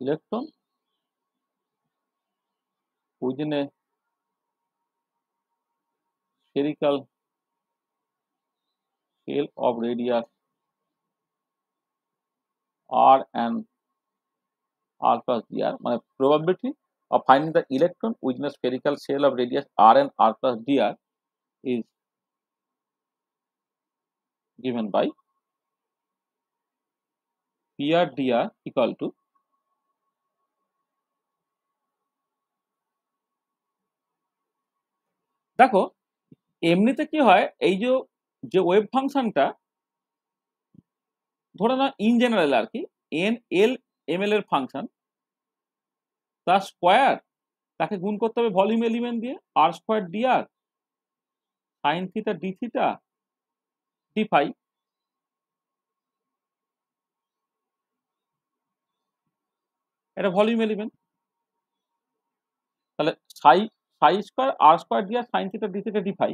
electron within a spherical shell of radius r and r plus dr, মানে probability of finding the electron within a spherical shell of radius r and r plus dr is given by pr dr equal to, দেখো এমনিতে কি হয়, এই যে যে ওয়েভ ফাংশনটা ধরে না ইন জেনারেল আর কি, এন এল এম এল এর ফাংশন, তার স্কোয়ার তাকে গুণ করতে হবে ভলিউম এলিমেন্ট দিয়ে, r square dr sine theta d theta d phi. এটা ভলিউম এলিমেন্ট, তাহলে psi psi square r square dr sine theta d theta d phi.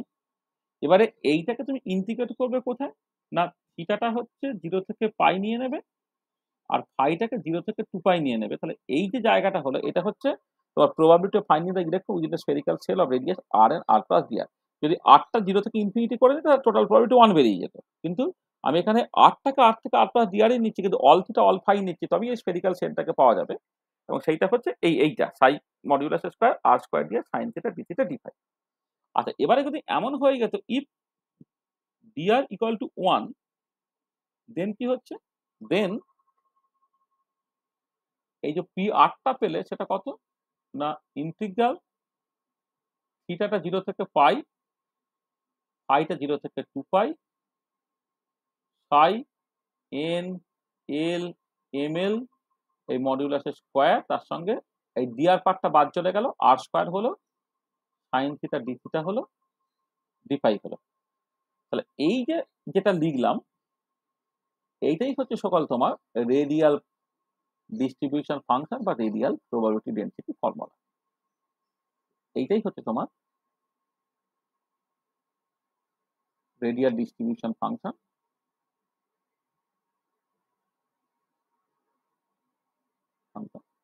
এবারে এইটাকে তুমি ইন্টিগ্রেট করবে কোথায়, না থিটাটা হচ্ছে 0 থেকে পাই নিয়ে নেবে, আর ফাইটাকে 0 থেকে 2 পাই নিয়ে নেবে। তাহলে এই যে জায়গাটা হলো, এটা হচ্ছে তোমার probability of finding the electron within the spherical shell of radius R and R plus DR. যদি আরটা 0 থেকে ইনফিনিটি করে দিই তাহলে টোটাল প্রবাবিলিটি 1 বেরিয়ে যেত, কিন্তু আমি এখানে আরটাকে আর থেকে আর প্লাস ডিআরই নিচ্ছি, কিন্তু অল থিটা অল ফাই নিচ্ছি, তবেই এই স্ফেরিক্যাল শেলটাকে পাওয়া যাবে। এবং সেইটা হচ্ছে এইটা psi modulus square r square dr sine theta d theta d phi. আচ্ছা, এবারে যদি এমন হয়ে গেত if dr equal to 1, then কি হচ্ছে, দেন এই যে পি আরটা পেলে সেটা কত, না ইন্টিগ্রাল থিটাটা 0 থেকে পাই, পাইটা 0 থেকে 2 পাই, সাই এন এল এম এল এই মডিউলাসের স্কোয়ার, তার সঙ্গে এই ডিআর পার্টটা বাদ চলে গেল, আর স্কোয়ার হলো, সাইন থিটা ডি থিটা হলো, ডি ফাই হলো। তাহলে এই যে যেটা লিখলাম এইটাই হচ্ছে সকল তোমার রেডিয়াল ডিস্ট্রিবিউশন ফাংশন বা রেডিয়াল প্রবাবিলিটি ডেনসিটি ফর্মুলা। এইটাই হচ্ছে তোমার radial distribution function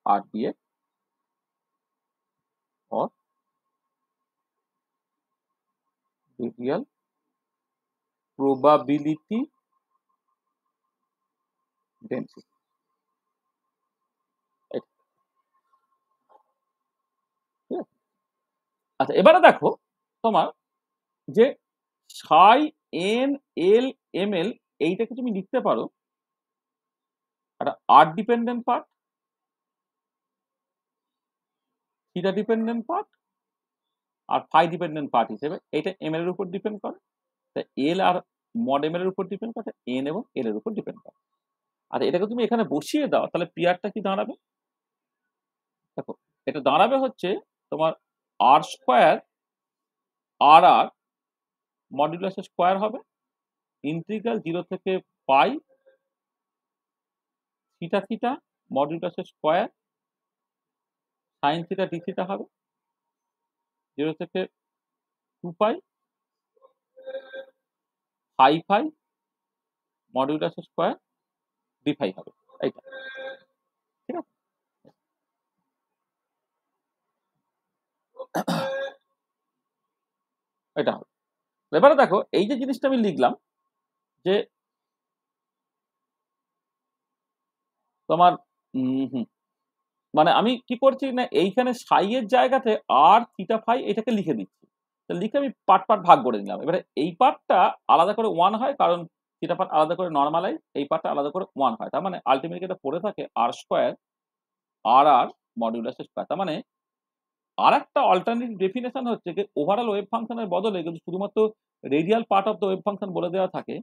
RDF or radial probability density। আচ্ছা, এবারে দেখো তোমার যে সাই এন এল এম এল এইটাকে তুমি লিখতে পারো একটা r dependent part, theta dependent part আর ফাই ডিপেন্ডেন্ট পার্ট হিসেবে। এটা এম এর উপর ডিপেন্ড করে, এল আর মড এম এর উপর ডিপেন্ড করে, এন এবং এল এর উপর ডিপেন্ড করে। আর এটাকে তুমি এখানে বসিয়ে দাও, তাহলে পিয়ারটা কি দাঁড়াবে? দেখো এটা দাঁড়াবে হচ্ছে তোমার r square r r modulus square হবে ইন্টিগ্রাল 0 থেকে pi theta theta modulus square sine theta d theta হবে 0 থেকে 2 pi phi phi modulus square d phi হবে। এইটা ঠিক আছে। এটা হবে। এবারে দেখো এই যে জিনিসটা আমি লিখলাম যে তোমার মানে আমি কি করছি না, এইখানে সাই এর জায়গাতে আর থিটা ফাই এটাকে লিখে দিচ্ছি। লিখে আমি পার্ট পার্ট ভাগ করে নিলাম। এবারে এই পার্টটা আলাদা করে 1 হয়, কারণ থিটা পার্ট আলাদা করে নর্মালাইজ, এই পার্টটা আলাদা করে 1 হয়। তার মানে আলটিমেটলি এটা পড়ে থাকে আর square r r modulus square. তার মানে আর একটা অল্টারনেটিভ ডেফিনেশন হচ্ছে যে ওভারঅল ওয়েভ ফাংশনের বদলে কিন্তু শুধুমাত্র radial part of the wave function বলে দেওয়া থাকে,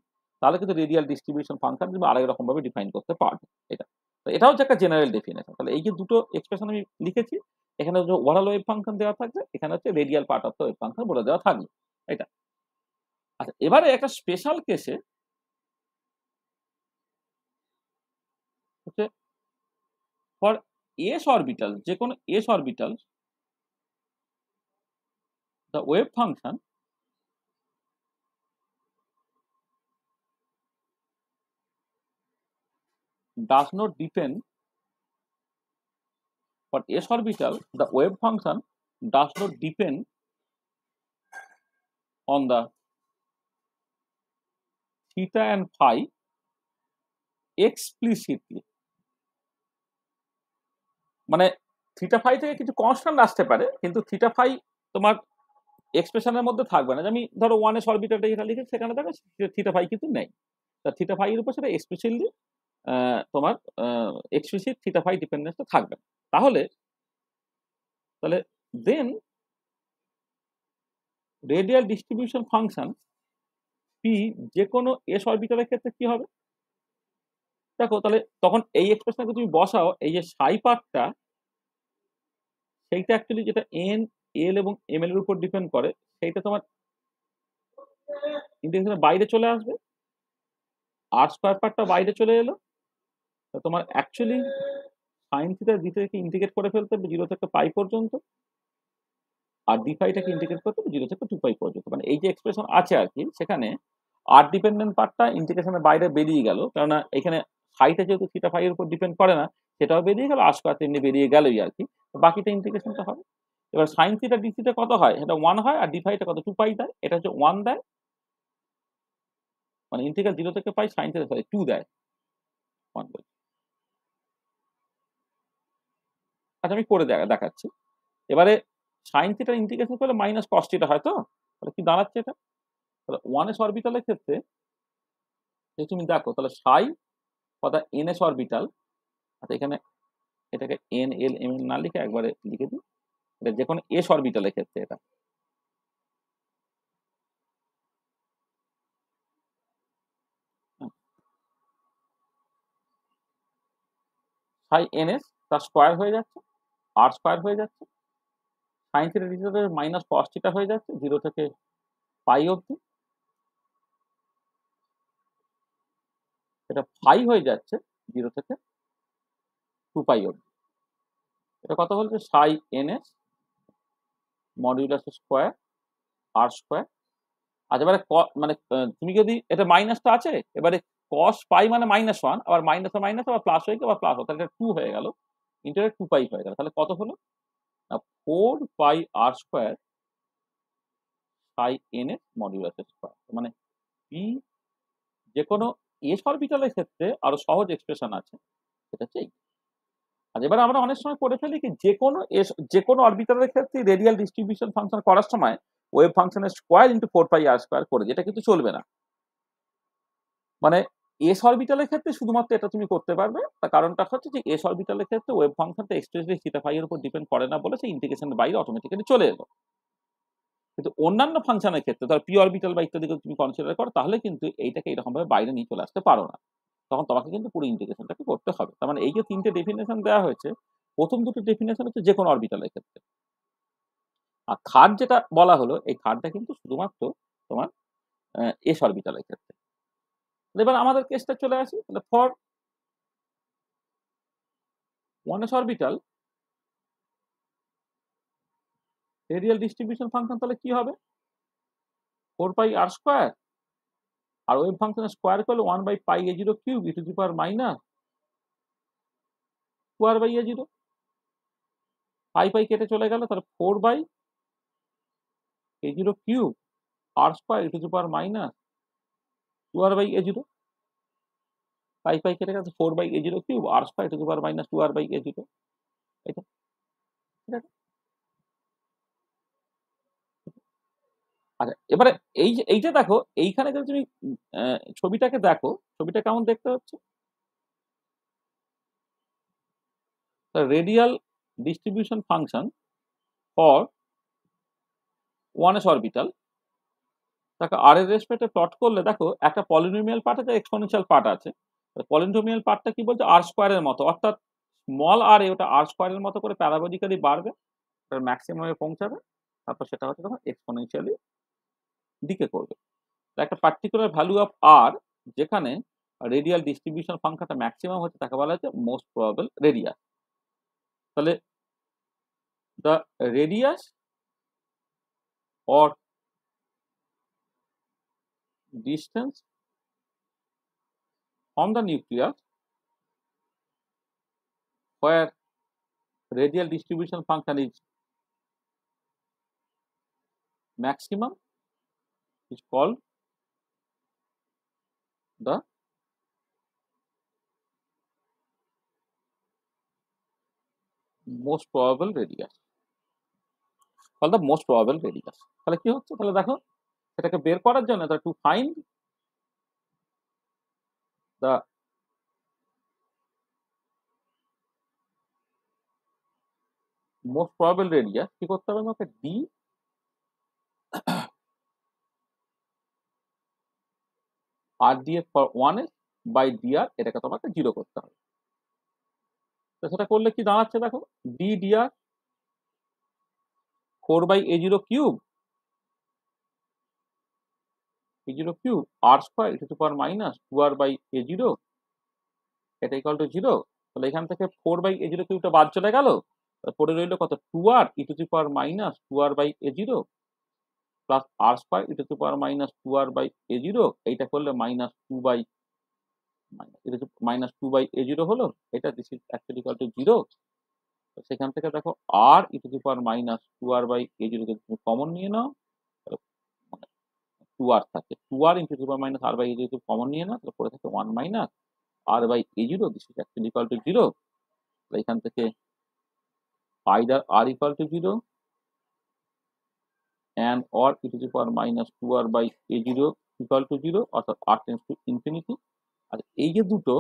তাহলে কিন্তু রেডিয়াল ডিস্ট্রিবিউশন ফাংশন তুমি আরেক রকম ভাবে ডিফাইন করতে পারবে। এটা তো এটা হচ্ছে একটা জেনারেল ডেফিনেশন। তাহলে এই যে দুটো এক্সপ্রেশন আমি লিখেছি, এখানে হচ্ছে ওভারঅল ওয়েভ ফাংশন দেওয়া থাকবে, এখানে হচ্ছে radial part of the wave function বলে দেওয়া থাকবে। এটা আচ্ছা, এবারে একটা স্পেশাল কেসে হচ্ছে ফর এস অরবিটাল, যে কোনো S orbital the wave function does not depend, for s orbital the wave function does not depend on the theta and phi explicitly। মানে থিটা ফাই থেকে কিছু কনস্ট্যান্ট আসতে পারে, কিন্তু থিটা ফাই তোমার এক্সপ্রেশনের মধ্যে থাকবে না। যে আমি ধরো 1s অরবিটালটা যেটা লিখেছি সেখানে দেখো থিটা ফাই কিন্তু নেই। তা থিটা ফাই এর উপর সেটা স্পেশালি তোমার এক্সপ্লিসিট থিটা ফাই ডিপেন্ডেন্সটা থাকবে। তাহলে দেন রেডিয়াল ডিস্ট্রিবিউশন ফাংশন পি যে কোনো এস অরবিটালের ক্ষেত্রে কি হবে? দেখো তাহলে তখন এই এক্সপ্রেশনকে তুমি বসাও, এই যে সাই পার্টটা সেইটা অ্যাকচুয়ালি যেটা এন এল এবং এম এল এর উপর ডিপেন্ড করে, সেইটা তোমার ইন্টিগ্রেশনের বাইরে চলে আসবে, আর স্কোয়ার পার্টটা বাইরে চলে এলো। তোমার অ্যাকচুয়ালি সাইন থিটা ডি থেকে ইন্টিগ্রেট করে ফেলতে হবে 0 থেকে পাই পর্যন্ত, আর ডি ফাইটাকে ইন্টিগ্রেট করতে হবে 0 থেকে 2 পাই পর্যন্ত। মানে এই যে এক্সপ্রেশন আছে আর কি, সেখানে আর ডিপেন্ডেন্ট পার্টটা ইন্টিগ্রেশনের বাইরে বেরিয়ে গেল, কেননা এখানে ফাইটা যেহেতু থিটা ফাই এর উপর ডিপেন্ড করে না, সেটাও বেরিয়ে গেল, আর স্কোয়ার তেমনি বেরিয়ে গেলই আর কি। বাকিটা ইন্টিগ্রেশনটা হবে। এবার সাইন থিটা ডি থিটা কত হয়? এটা 1 হয়, আর ডি ফাইটা কত 2 পাই দেয়, এটা হচ্ছে 1 দেয়, মানে ইন্টিগ্রাল 0 থেকে পাই সাইন থিটা 2 দেয় 1 বলে। আচ্ছা আমি করে দেখাচ্ছি। এবারে সাইন থিটার ইন্টিগ্রেশন করলে মাইনাস কস থিটা হয়, তো তাহলে কি দাঁড়াচ্ছে এটা? তাহলে 1s অরবিটালের ক্ষেত্রে যদি তুমি দেখো, তাহলে সাই ফর দ্য এনএস অরবিটাল, আচ্ছা এখানে এটাকে এন এল এম এল না লিখে একবারে লিখে দিই, এটা যে কোনো এস অরবিটালের ক্ষেত্রে এটা সাই এনএস তার স্কোয়ার হয়ে যাচ্ছে, আর স্কোয়ার হয়ে যাচ্ছে, sign theta d theta minus cos theta হয়ে যাচ্ছে 0 থেকে পাই অবধি, এটা ফাই হয়ে যাচ্ছে 0 থেকে 2 পাই অবধি। এটা কত বলছে? সাই ns modulus square r square. আচ্ছা এবারে মানে তুমি যদি এটা মাইনাসটা আছে, এবারে কস পাই মানে -1, আবার মাইনাস মাইনাস আবার প্লাস হয়ে গেল, আবার প্লাস হলো, তাহলে 2 হয়ে গেল, ইন্টু 2 পাই হয়ে গেল। তাহলে কত হলো? 4 pi r square psi ns modulus square. মানে পি যে কোনো এস অরবিটালের ক্ষেত্রে আরো সহজ এক্সপ্রেশন আছে, সেটা হচ্ছে এই। আর এবার আমরা অনেক সময় করে ফেলি কি, যে কোনো অরবিটালের ক্ষেত্রে রেডিয়াল ডিস্ট্রিবিউশন ফাংশন করার সময় ওয়েভ ফাংশনের স্কোয়ার ইন্টু 4πr² করে, যেটা কিন্তু চলবে না। মানে এস অরবিটালের ক্ষেত্রে শুধুমাত্র এটা তুমি করতে পারবে। তার কারণটা হচ্ছে যে এস অরবিটালের ক্ষেত্রে ওয়েভ ফাংশনটা এক্সপ্রেসলি থিটা ফাই এর উপর ডিপেন্ড করে না বলে সেই ইন্টিগ্রেশনের বাইরে অটোমেটিক্যালি চলে এলো। কিন্তু অন্যান্য ফাংশনের ক্ষেত্রে ধর পি অরবিটাল বা ইত্যাদিকে তুমি কনসিডার করো, তাহলে কিন্তু এইটাকে এরকম ভাবে বাইরে নিয়ে চলে আসতে পারো না। তখন তোমাকে কিন্তু পুরো ইন্টিগ্রেশনটাকে করতে হবে। তার মানে এই যে তিনটে ডেফিনেশন দেওয়া হয়েছে, প্রথম দুটো ডেফিনেশন হচ্ছে যে কোনো অরবিটালের ক্ষেত্রে, আর থার্ড যেটা বলা হলো এই থার্ডটা কিন্তু শুধুমাত্র তোমার এস অরবিটালের ক্ষেত্রে। এবার আমাদের কেসটা চলে আসি, তাহলে for 1s orbital radial distribution function তাহলে কি হবে? 4πr², আর ওয়েভ ফাংশনের স্কোয়ার করলে 1/πa0³ e⁻²r/a0, পাই পাই কেটে চলে গেল, তাহলে 4/a0³ r²e⁻²r/a0, পাই পাই কেটে গেছে 4/a0³ r²e⁻²r/a0। এটা ঠিক আছে। আচ্ছা, এবারে এইটা দেখো, এইখানে যদি তুমি ছবিটাকে দেখো, ছবিটা কেমন দেখতে হচ্ছে? Radial distribution function for 1s orbital, তাকে আর এর রেসপেক্টে প্লট করলে দেখো একটা পলিনোমিয়াল পার্ট আছে, এক্সপোনেনশিয়াল পার্ট আছে। পলিনোমিয়াল পার্টটা কি বলছে? r² এর মতো, অর্থাৎ স্মল আর ওটা r² এর মতো করে প্যারাবোলিক্যালি বাড়বে, ম্যাক্সিমামে পৌঁছাবে, তারপর সেটা হচ্ছে তখন এক্সপোনেনশিয়ালি ডিকে করবে। একটা পার্টিকুলার ভ্যালু অফ আর যেখানে রেডিয়াল ডিস্ট্রিবিউশন ফাংশনটা ম্যাক্সিমাম হচ্ছে তাকে বলা হচ্ছে মোস্ট প্রবাবল রেডিয়াস। তাহলে the radius or distance from the nucleus where radial distribution function is maximum is called the most probable radius, called the most probable radius। তাহলে কি হচ্ছে? তাহলে দেখো এটাকে বের করার জন্য to find the most probable radius কি করতে হবে? আমাকে d rdf for 1s by dr এটাকে তোমাকে 0 করতে হবে। তো সেটা করলে কি দাঁড়াচ্ছে দেখো, d dr 4/a0³ a0³ r²e⁻²r/a0, এটা ইকুয়াল টু 0। তাহলে এখান থেকে 4/a0³ বাদ চলে গেল, পড়ে রইল কত? 2r e⁻²r/a0 প্লাস r²e⁻²r/a0, এইটা করলে -2/a0 হলো, এটা this is actually equal to 0। সেখান থেকে দেখো r e⁻²r/a0 যদি তুমি কমন নিয়ে নাও, 2r থাকে, 2r e⁻r/a0 কমন নিয়ে নাও, তাহলে পড়ে থাকে 1 - r/a0, this is actually equal to 0। এখান থেকে either r equal to 0 and or e⁻²r/a0 equal to 0, অর্থাৎ r tends to infinity। আর এই যে দুটো,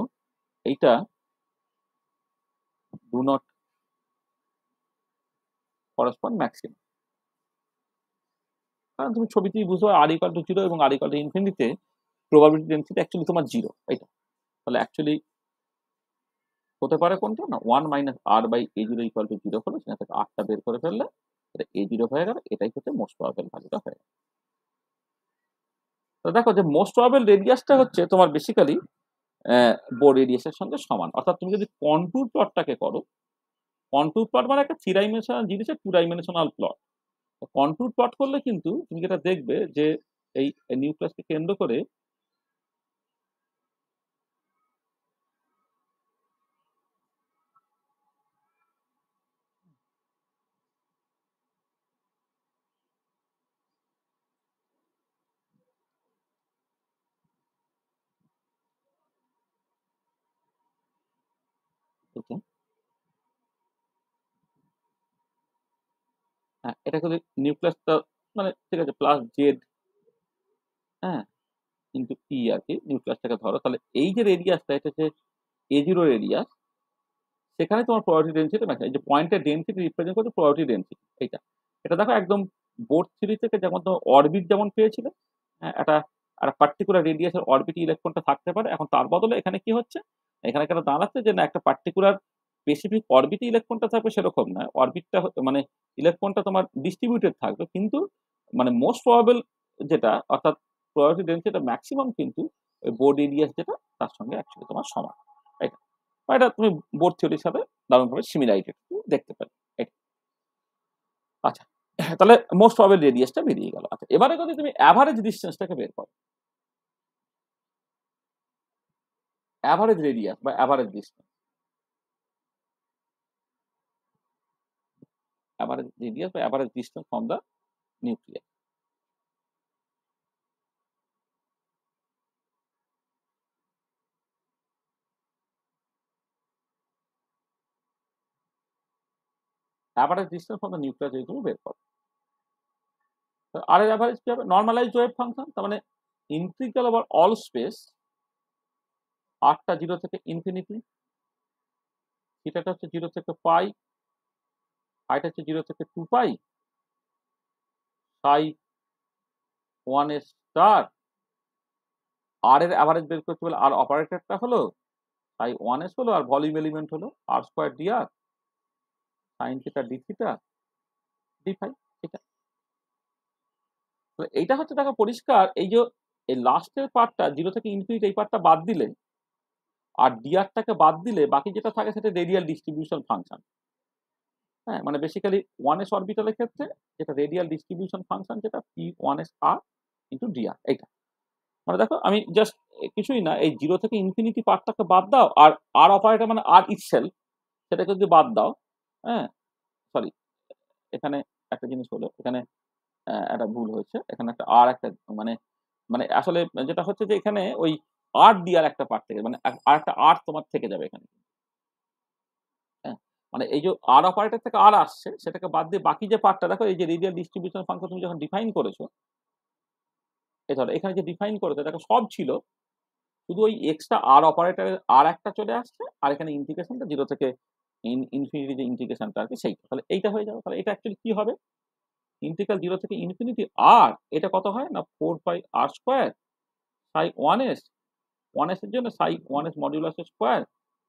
এইটা do not correspond maximum। কারণ তুমি ছবিতেই বুঝতে পারো r equal to 0 এবং r equal to infinity probability density actually তোমার 0, এইটা। তাহলে অ্যাকচুয়ালি হতে পারে কোনটা? না 1 - r/a0 equal to 0 হলো, সেখান থেকে rটা বের করে ফেললে এটা a0 হয়ে গেল, এটাই হচ্ছে মোস্ট প্রবাবল ভ্যালুটা হয়ে গেল। তো দেখো যে মোস্ট প্রবাবল রেডিয়াসটা হচ্ছে তোমার বেসিক্যালি বো রেডিয়াসের সঙ্গে সমান। অর্থাৎ তুমি যদি কন্ট্যুর প্লটটাকে করো, কন্ট্যুর প্লট মানে একটা 3 ডাইমেনশনাল জিনিসের 2 ডাইমেনশনাল প্লট। কন্ট্যুর প্লট করলে কিন্তু তুমি যেটা দেখবে যে এই নিউক্লিয়াসকে কেন্দ্র করে হ্যাঁ, এটা কিন্তু নিউক্লিয়াসটা মানে ঠিক আছে প্লাস জেড, হ্যাঁ, ইন্টু ই আর কি, নিউক্লিয়াসটাকে ধরো, তাহলে এই যে রেডিয়াসটা এটা হচ্ছে A0 রেডিয়াস, সেখানে তোমার প্রবাবিলিটি ডেনসিটি ম্যাক্স, এই যে পয়েন্টের ডেনসিটি রিপ্রেজেন্ট করছে প্রবাবিলিটি ডেনসিটি এইটা। এটা দেখো একদম বোর্ড থিওরি থেকে যেমন তোমার অরবিট যেমন পেয়েছিলে, হ্যাঁ, একটা একটা পার্টিকুলার রেডিয়াসের অরবিটে ইলেকট্রনটা থাকতে পারে, এখন তার বদলে এখানে কি হচ্ছে, এখানে কেন দাঁড়াচ্ছে যে না একটা পার্টিকুলার স্পেসিফিক অরবিটে ইলেকট্রনটা থাকবে সেরকম নয়, অরবিটটা মানে ইলেকট্রনটা তোমার ডিস্ট্রিবিউটেড থাকবে, কিন্তু মানে মোস্ট প্রবাবল যেটা অর্থাৎ প্রবাবিলিটি ডেনসিটি ম্যাক্সিমাম কিন্তু ওই বোর্ড রেডিয়াস যেটা তার সঙ্গে অ্যাকচুয়ালি তোমার সমান। এটা বা এটা তুমি বোর্ড থিওরির সাথে দারুণভাবে সিমিলারিটি দেখতে পাবে। আচ্ছা, তাহলে মোস্ট প্রবাবল রেডিয়াসটা বেরিয়ে গেল। আচ্ছা, এবারে যদি তুমি অ্যাভারেজ ডিসটেন্সটাকে বের করো, অ্যাভারেজ রেডিয়াস বা অ্যাভারেজ ডিসটেন্স, অ্যাভারেজ রেডিয়াস বা average distance from the nucleus. Average distance from the nucleus যদি তুমি বের করো, আর এর অ্যাভারেজ কি হবে? নর্মালাইজড ওয়েভ ফাংশন, তার মানে ইন্টিগ্রাল ওভার অল স্পেস, আরটা 0 থেকে ইনফিনিটি, থিটাটা হচ্ছে 0 থেকে পাই, পাইটা হচ্ছে 0 থেকে 2 পাই, সাই 1 এর স্টার, আর এর অ্যাভারেজ বের করতে বলে আর অপারেটরটা হলো সাই 1 এস হলো, আর ভলিউম এলিমেন্ট হলো r square d r, sine theta d theta d phi. এটা এইটা হচ্ছে দেখো পরিষ্কার, এই যে এই লাস্টের পার্টটা 0 থেকে ইনফিনিটি এই পার্টটা বাদ দিলে আর ডিআরটাকে বাদ দিলে বাকি যেটা থাকে সেটা রেডিয়াল ডিস্ট্রিবিউশন ফাংশন। হ্যাঁ, মানে বেসিক্যালি 1s অরবিটালের ক্ষেত্রে যেটা রেডিয়াল ডিস্ট্রিবিউশন ফাংশন যেটা P1s আর ইন্টু ডিআর। এইটা মানে দেখো আমি জাস্ট কিছুই না, এই 0 থেকে ইনফিনিটি পার্টটাকে বাদ দাও, আর আর অপারেটর মানে আর ইটসেলফ সেটাকে যদি বাদ দাও, হ্যাঁ, সরি, এখানে একটা জিনিস হলো, এখানে একটা ভুল হয়েছে, এখানে একটা আর একটা মানে মানে আসলে যেটা হচ্ছে যে এখানে ওই আর ডিআর একটা পার্ট থেকে মানে আর একটা আর তোমার থেকে যাবে এখানে, হ্যাঁ, মানে এই যে আর অপারেটর থেকে আর আসছে সেটাকে বাদ দিয়ে বাকি যে পার্টটা দেখো, এই যে রেডিয়াল ডিস্ট্রিবিউশন ফাংশন তুমি যখন ডিফাইন করেছো, এই ধরো এখানে যে ডিফাইন করেছো দেখো সব ছিল, শুধু ওই এক্সট্রা আর অপারেটরের আর একটা চলে আসছে, আর এখানে ইন্টিগ্রেশনটা 0 থেকে ইনফিনিটি যে ইন্টিগ্রেশনটা আর কি সেইটা, তাহলে এইটা হয়ে যাবে। তাহলে এটা অ্যাকচুয়ালি কি হবে, ইন্টিগ্রাল 0 থেকে ইনফিনিটি আর এটা কত হয় না 4 pi r square psi 1s, 1s এর জন্য সাই 1s modulus square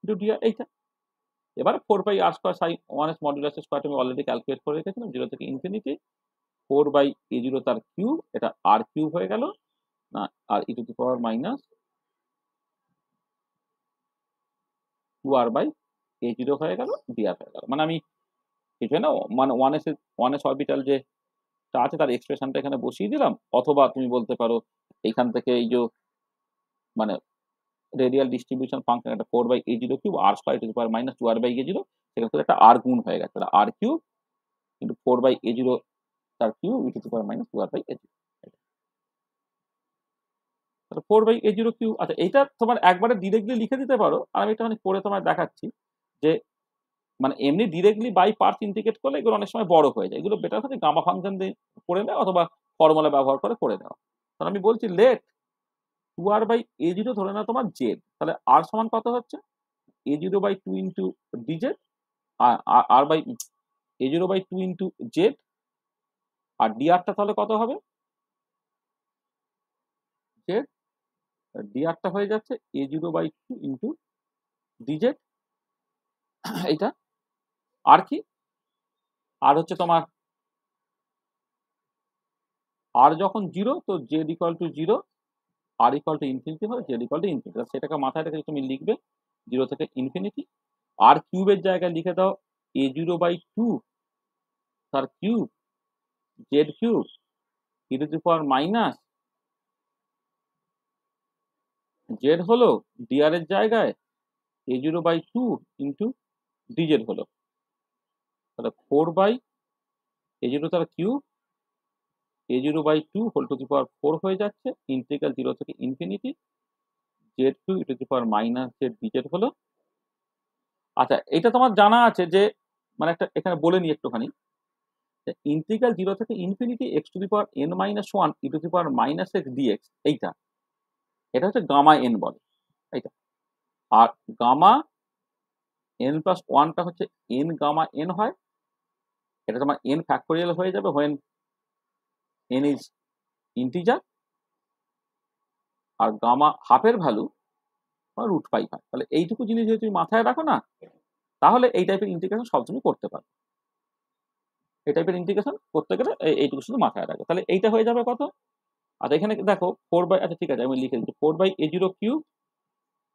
into DR এইটা। এবার 4 pi r square psi 1s modulus square তুমি অলরেডি ক্যালকুলেট করে রেখেছিলাম, 0 থেকে ইনফিনিটি 4 বাই A0 তার কিউব, এটা আর কিউব হয়ে গেল না, আর e to the power minus 2r by A0 হয়ে গেল, ডিআর হয়ে গেল। মানে আমি কিছু না, মানে 1s অরবিটাল যে আছে তার এক্সপ্রেশনটা এখানে বসিয়ে দিলাম, অথবা তুমি বলতে পারো এখান থেকে এই যে মানে রেডিয়াল ডিস্ট্রিবিউশন ফাংশন একটা 4 by A0 cube R square to the power minus 2r by A0, সেখান থেকে একটা আর গুণ হয়ে গেছে, তাহলে আর কিউব কিন্তু 4 বাই A0 তার cube E to the power minus 2r by A0, তাহলে 4 বাই A0 কিউব। আচ্ছা, এইটা তোমার একবারে ডিরেক্টলি লিখে দিতে পারো, আর আমি এটা মানে করে তোমার দেখাচ্ছি যে মানে এমনি ডিরেক্টলি বাই পার্টস ইন্টিগ্রেট করলে এগুলো অনেক সময় বড় হয়ে যায়, এগুলো বেটার হচ্ছে গামা ফাংশন দিয়ে করে নেওয়া অথবা ফর্মুলা ব্যবহার করে নেওয়া। তাহলে আমি বলছি লেট 2r বাই A0 ধরে নাও তোমার জেড, তাহলে আর সমান কত হচ্ছে A0 by 2 into dz, r by A0 by 2 into z, আর ডিআরটা তাহলে কত হবে জেড, ডিআরটা হয়ে যাচ্ছে A0 বাই 2 ইন্টু ডিজেড এইটা। আর কি, আর হচ্ছে তোমার আর যখন 0 তো জেড ইকুয়াল টু 0, আর ইকুয়াল টু ইনফিনিটি হয়, জেড ইকুয়াল টু ইনফিনিটি, সেটাকে মাথায় রেখে তুমি লিখবে 0 থেকে ইনফিনিটি, আর কিউবের জায়গায় লিখে দাও A0 বাই 2 তার cube Z cube E to the power minus Z হলো ডিআর এর জায়গায় A0 বাই 2 ইন্টু ডিজেড হলো, তাহলে 4 বাই A0 তার cube A0 by 2 whole to the power 4 হয়ে যাচ্ছে, ইন্টিগ্রাল 0 থেকে infinity z cube E to the power minus z dz হলো। আচ্ছা, এটা তোমার জানা আছে যে মানে একটা এখানে বলে নি একটুখানি, ইন্টিগ্রাল 0 থেকে infinity x two the power n minus 1 e to the power minus x dx এইটা, এটা হচ্ছে গামা n বলে, এইটা। আর গামা n প্লাস 1টা হচ্ছে n গামা n হয়, এটা তোমার n ফ্যাক্টোরিয়াল হয়ে যাবে when n ইজ ইন্টিজার, আর গামা হাফের ভ্যালু √5 হয়। তাহলে এইটুকু জিনিস যদি তুমি মাথায় রাখো না, তাহলে এই টাইপের ইন্টিগ্রেশন সব তুমি করতে পারো। এই টাইপের ইন্টিগ্রেশন করতে গেলে এইটুকু শুধু মাথায় রাখো। তাহলে এইটা হয়ে যাবে কত? আর এখানে দেখো 4 বাই, আচ্ছা ঠিক আছে আমি লিখে দিচ্ছি 4/a0 cube,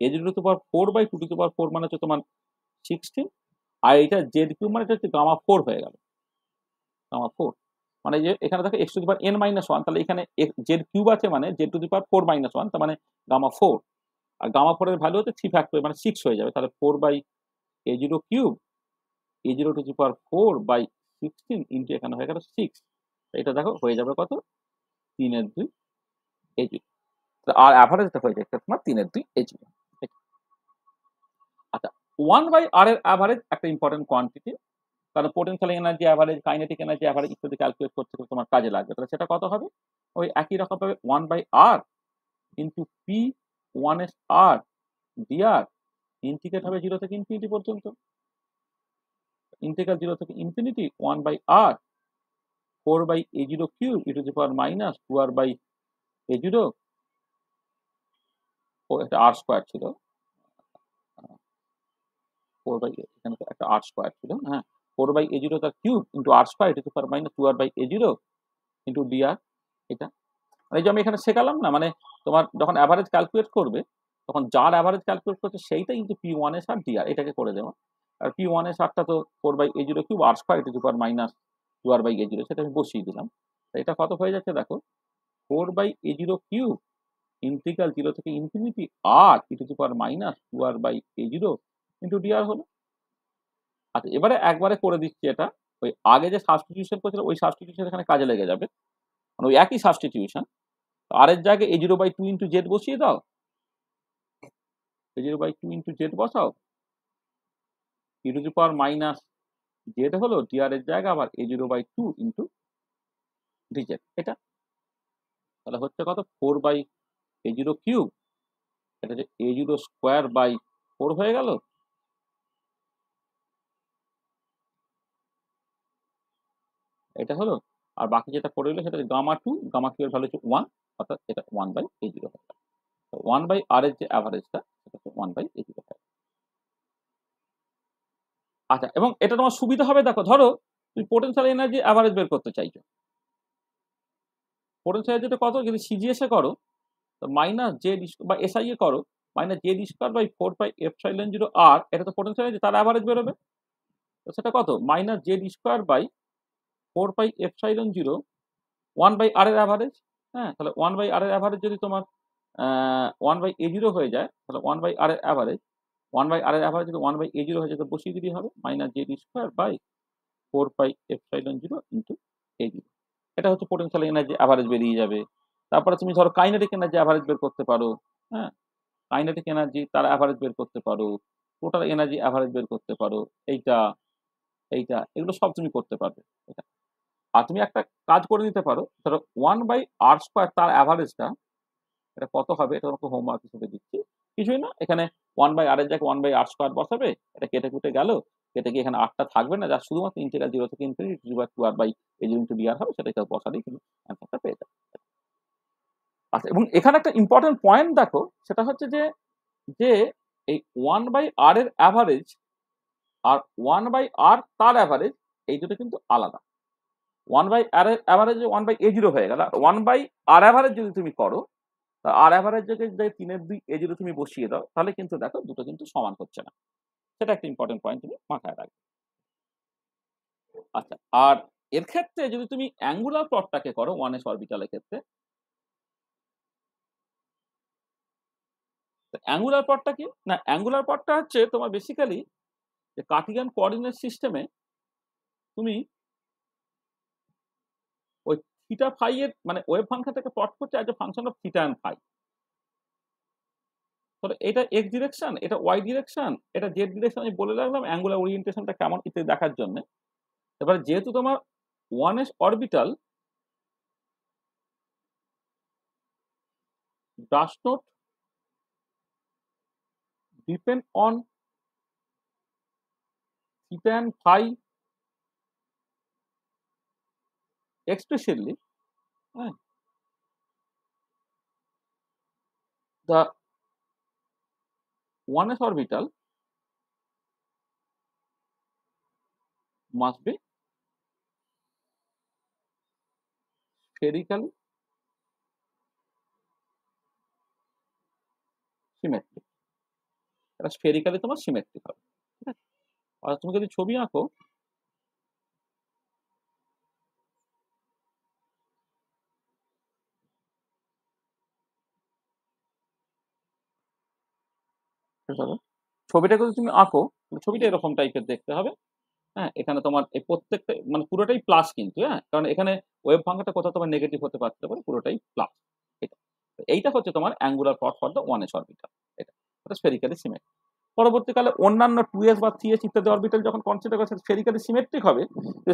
a0 to the power 4/2 to the power 4 মানে হচ্ছে তোমার 16, আর এটা z কিউব মানে এটা হচ্ছে গামা 4 হয়ে গেল, গামা 4 মানে যে এখানে দেখো x two the power n minus 1, তাহলে এখানে z কিউব আছে মানে z two the power 4 minus 1, তার মানে গামা 4, আর গামা 4 এর ভ্যালু হচ্ছে 3 ফ্যাক্টর মানে 6 হয়ে যাবে। তাহলে 4/a0 cube a0 to the power 4/16 into এখানে হয়ে গেল 6, এটা দেখো হয়ে যাবে কত 3/2 a0, আর অ্যাভারেজটা হয়ে যাচ্ছে তোমার 3/2 a0। আচ্ছা 1/r এর অ্যাভারেজ একটা ইম্পর্টেন্ট কোয়ান্টিটি, কারণ potential energy average, kinetic energy average ইত্যাদি ক্যালকুলেট করতে তোমার কাজে লাগবে। তাহলে সেটা কত হবে? ওই একই রকম ভাবে 1/r into p1s/r dr integrate হবে 0 থেকে ইনফিনিটি পর্যন্ত, ইন্টিগ্রাল 0 থেকে infinity 1/r 4/a0 cube e to the power minus 2r/a0, ও একটা r স্কয়ার ছিল, 4/, এখানে তো একটা r স্কয়ার ছিল, হ্যাঁ 4/a0 তার cube into r square e to the power minus 2r/a0 into dr, এটা মানে যে আমি এখানে শেখালাম না, মানে তোমার যখন অ্যাভারেজ ক্যালকুলেট করবে তখন যার অ্যাভারেজ ক্যালকুলেট করছে সেইটা ইন্টু p1s/r dr, এটাকে করে দেওয়া। আর p1s/rটা তো 4/a0 cube r square e to the power minus 2r/a0, সেটা আমি বসিয়ে দিলাম। এটা কত হয়ে যাচ্ছে দেখো 4/a0 কিউব ইন্টিগ্রাল 0 থেকে infinity r e to the power minus 2r/a0 into dr হলো। আচ্ছা এবারে একবারে করে দিচ্ছি এটা, ওই আগে যে সাবস্টিটিউশন করেছিল ওই সাবস্টিটিউশন এখানে কাজে লেগে যাবে, মানে ওই একই সাবস্টিটিউশন। আর এর জায়গায় a0/2 ইন্টু জেড বসিয়ে দাও, a0/2 ইন্টু জেড বসাও, e to the power minus Z হলো, dr এর জায়গা আবার a0/2 ইন্টু dz, এটা তাহলে হচ্ছে কত 4/a0 কিউব, এটা যে a0 স্কোয়ার বাই 4 হয়ে গেল, এটা হলো। আর বাকি যেটা পড়ে রইলো সেটা গামা 2, গামা 2 এর ভ্যালু হচ্ছে 1, অর্থাৎ এটা 1/a0 হবে। 1/r এর যে অ্যাভারেজটা সেটা হচ্ছে 1/a0 হবে। আচ্ছা এবং এটা তোমার সুবিধা হবে, দেখো ধরো তুমি পোটেনশিয়াল এনার্জি অ্যাভারেজ বের করতে চাইছো, পোটেনশিয়াল এনার্জিটা কত, যদি সিজিএস এ করো তো মাইনাস জেড বা এসআই এ করো minus z square by 4/ε0 r, এটা তো পোটেনশিয়াল এনার্জি, তার অ্যাভারেজ বেরোবে। তো সেটা কত minus z square by 4/ε0 1/r এর অ্যাভারেজ, হ্যাঁ তাহলে 1/r এর অ্যাভারেজ যদি তোমার 1/a0 হয়ে যায়, তাহলে 1/r এর অ্যাভারেজ 1/r এর অ্যাভারেজ যদি 1/a0 হয়ে যায় তো বসিয়ে দিলেই হবে minus z square by 4/ε0 into a0, এটা হচ্ছে পোটেনশিয়াল এনার্জি অ্যাভারেজ বেরিয়ে যাবে। তারপরে তুমি ধরো কাইনেটিক এনার্জি অ্যাভারেজ বের করতে পারো, হ্যাঁ কাইনেটিক এনার্জি তার অ্যাভারেজ বের করতে পারো, টোটাল এনার্জি অ্যাভারেজ বের করতে পারো, এইটা এইটা এগুলো সব তুমি করতে পারবে এটা। আর তুমি একটা কাজ করে নিতে পারো, ধরো 1/r স্কোয়ার তার অ্যাভারেজটা এটা কত হবে, এটা তোমাকে হোমওয়ার্ক হিসেবে দিচ্ছি, কিছুই না, এখানে 1/r এর জায়গায় 1/r স্কোয়ার বসাবে, এটা কেটে কুটে গেল, কেটে গিয়ে এখানে আটটা থাকবে না, যা শুধুমাত্র ইন্টিগ্রাল 0 থেকে ইনফিনিটি 2r/a0 ইন্টু dr হবে, সেটা বসালেই কিন্তু অ্যান্সারটা পেয়ে যাবে। আচ্ছা এবং এখানে একটা ইম্পর্টেন্ট পয়েন্ট দেখো, সেটা হচ্ছে যে যে এই 1/r এর অ্যাভারেজ আর 1/r তার অ্যাভারেজ এই দুটো কিন্তু আলাদা। 1/r এর অ্যাভারেজ 1/a0 হয়ে গেল, 1/r অ্যাভারেজ যদি তুমি করো, আর অ্যাভারেজ যদি 3/2 a0 তুমি বসিয়ে দাও, তাহলে কিন্তু দেখো দুটো কিন্তু সমান হচ্ছে না, সেটা একটা ইম্পর্টেন্ট পয়েন্ট তুমি মাথায় রাখবে। আচ্ছা আর এর ক্ষেত্রে যদি তুমি অ্যাঙ্গুলার প্লটটাকে করো 1s অরবিটালের ক্ষেত্রে, অ্যাঙ্গুলার প্লটটা কি না, অ্যাঙ্গুলার প্লটটা হচ্ছে তোমার বেসিক্যালি যে কার্টিজিয়ান কোঅর্ডিনেট সিস্টেমে তুমি ওই থিটা ফাই এর মানে ওয়েভ ফাংশনটাকে প্লট করছে as a function of theta and phi. তাহলে এটা এক্স ডিরেকশন, এটা ওয়াই ডিরেকশন, এটা জেড ডিরেকশন, আমি বলে রাখলাম অ্যাঙ্গুলার ওরিয়েন্টেশনটা কেমন ইত্যাদি দেখার জন্য। এবার যেহেতু তোমার 1s orbital does not depend on theta and phi explicitly. The 1s orbital must be spherically symmetric. এটা স্ফেরিক্যালি তোমার সিমেট্রিক হবে। ঠিক আছে? আর তুমি যদি ছবি আঁকো, ছবিটা যদি তুমি আঁকো, ছবিটা এরকম টাইপের দেখতে হবে। হ্যাঁ, এখানে তোমার এই প্রত্যেকটা মানে পুরোটাই প্লাস কিন্তু, হ্যাঁ, কারণ এখানে ওয়েভ ফাংশনটা কোথাও তোমার নেগেটিভ হতে পারতে পারে, পুরোটাই প্লাস। এটা এইটা হচ্ছে তোমার angular plot for the 1s orbital. এটা স্ফেরিক্যালি সিমেট্রিক। পরবর্তীকালে অন্যান্য 2s বা 3s ইত্যাদি অরবিটাল যখন কনসিডার করছে স্ফেরিক্যালি সিমেট্রিক হবে,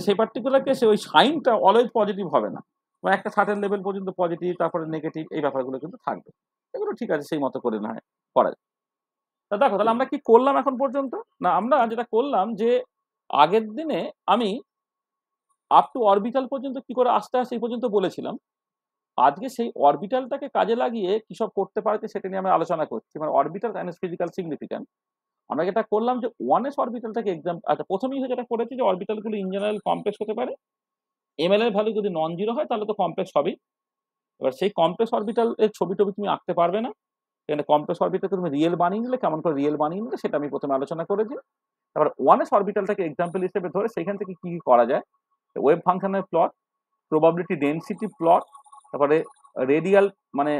সেই পার্টিকুলার কেসে ওই সাইনটা অলওয়েজ পজিটিভ হবে না, মানে একটা সার্টেন লেভেল পর্যন্ত পজিটিভ, তারপরে নেগেটিভ, এই ব্যাপারগুলো কিন্তু থাকবে। এগুলো ঠিক আছে, সেই মতো করে না হয় করা যায়। তা দেখো, তাহলে আমরা কি করলাম এখন পর্যন্ত? না, আমরা যেটা করলাম যে আগের দিনে আমি আপ টু অরবিটাল পর্যন্ত কি করে আসতে হয় সেই পর্যন্ত বলেছিলাম। আজকে সেই অরবিটালটাকে কাজে লাগিয়ে কি সব করতে পারছে সেটা নিয়ে আমরা আলোচনা করছি, মানে অরবিটাল অ্যান্ড ফিজিক্যাল সিগনিফিক্যান্স। আমরা যেটা করলাম যে 1s অরবিটালটাকে এক্সাম, আচ্ছা প্রথমেই যেটা করেছি যে অরবিটালগুলো ইন জেনারেল কমপ্লেক্স হতে পারে। এমএল এর ভ্যালু যদি নন জিরো হয় তাহলে তো কমপ্লেক্স হবেই। এবার সেই কমপ্লেক্স অরবিটাল এর ছবি টবি তুমি আঁকতে পারবে না, এখানে কমপ্লেক্স অরবিটালকে তুমি রিয়েল বানিয়ে নিলে, কেমন করে রিয়েল বানিয়ে নিলে সেটা আমি প্রথমে আলোচনা করেছি। তারপর 1s অরবিটালটাকে এক্সাম্পল হিসেবে ধরে সেখান থেকে কি কি করা যায়, ওয়েভ ফাংশনের প্লট, প্রবাবিলিটি ডেনসিটি প্লট, তারপরে রেডিয়াল মানে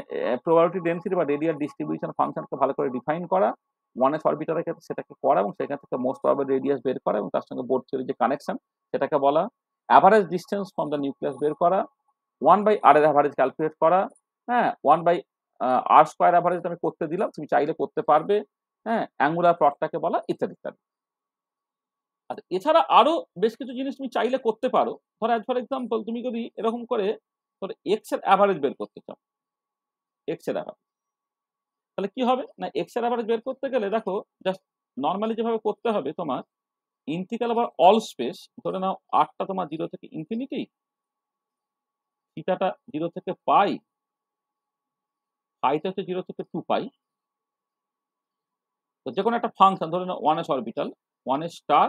প্রবাবিলিটি ডেনসিটি বা রেডিয়াল ডিস্ট্রিবিউশন ফাংশনকে ভালো করে ডিফাইন করা, 1s অরবিটালের ক্ষেত্রে সেটাকে করা এবং সেখান থেকে মোস্ট প্রবাবল রেডিয়াস বের করা এবং তার সঙ্গে বোর থিওরির যে কানেকশন সেটাকে বলা, average distance from the nucleus বের করা, 1/r এর অ্যাভারেজ ক্যালকুলেট করা, হ্যাঁ, 1/r স্কোয়ার অ্যাভারেজ আমি করতে দিলাম, তুমি চাইলে করতে পারবে, হ্যাঁ, অ্যাঙ্গুলার প্লটটাকে বলা, ইত্যাদি ইত্যাদি। আচ্ছা, এছাড়া আরো বেশ কিছু জিনিস তুমি চাইলে করতে পারো। ফর এক্সাম্পল তুমি যদি এরকম করে এক্স এর অ্যাভারেজ বের করতে চাও, এক্স এর অ্যাভারেজ, তাহলে কি হবে না, এক্স এর অ্যাভারেজ বের করতে গেলে দেখো জাস্ট নর্মালি যেভাবে করতে হবে তোমার, ইন্টিগ্রাল ওভার অল স্পেস, ধরে নাও আরটা তোমার 0 থেকে ইনফিনিটি, থিটাটা 0 থেকে পাই, পাইটা হচ্ছে 0 থেকে 2 পাই। তো যে কোনো একটা ফাংশন ধরে নাও 1s orbital, 1s star,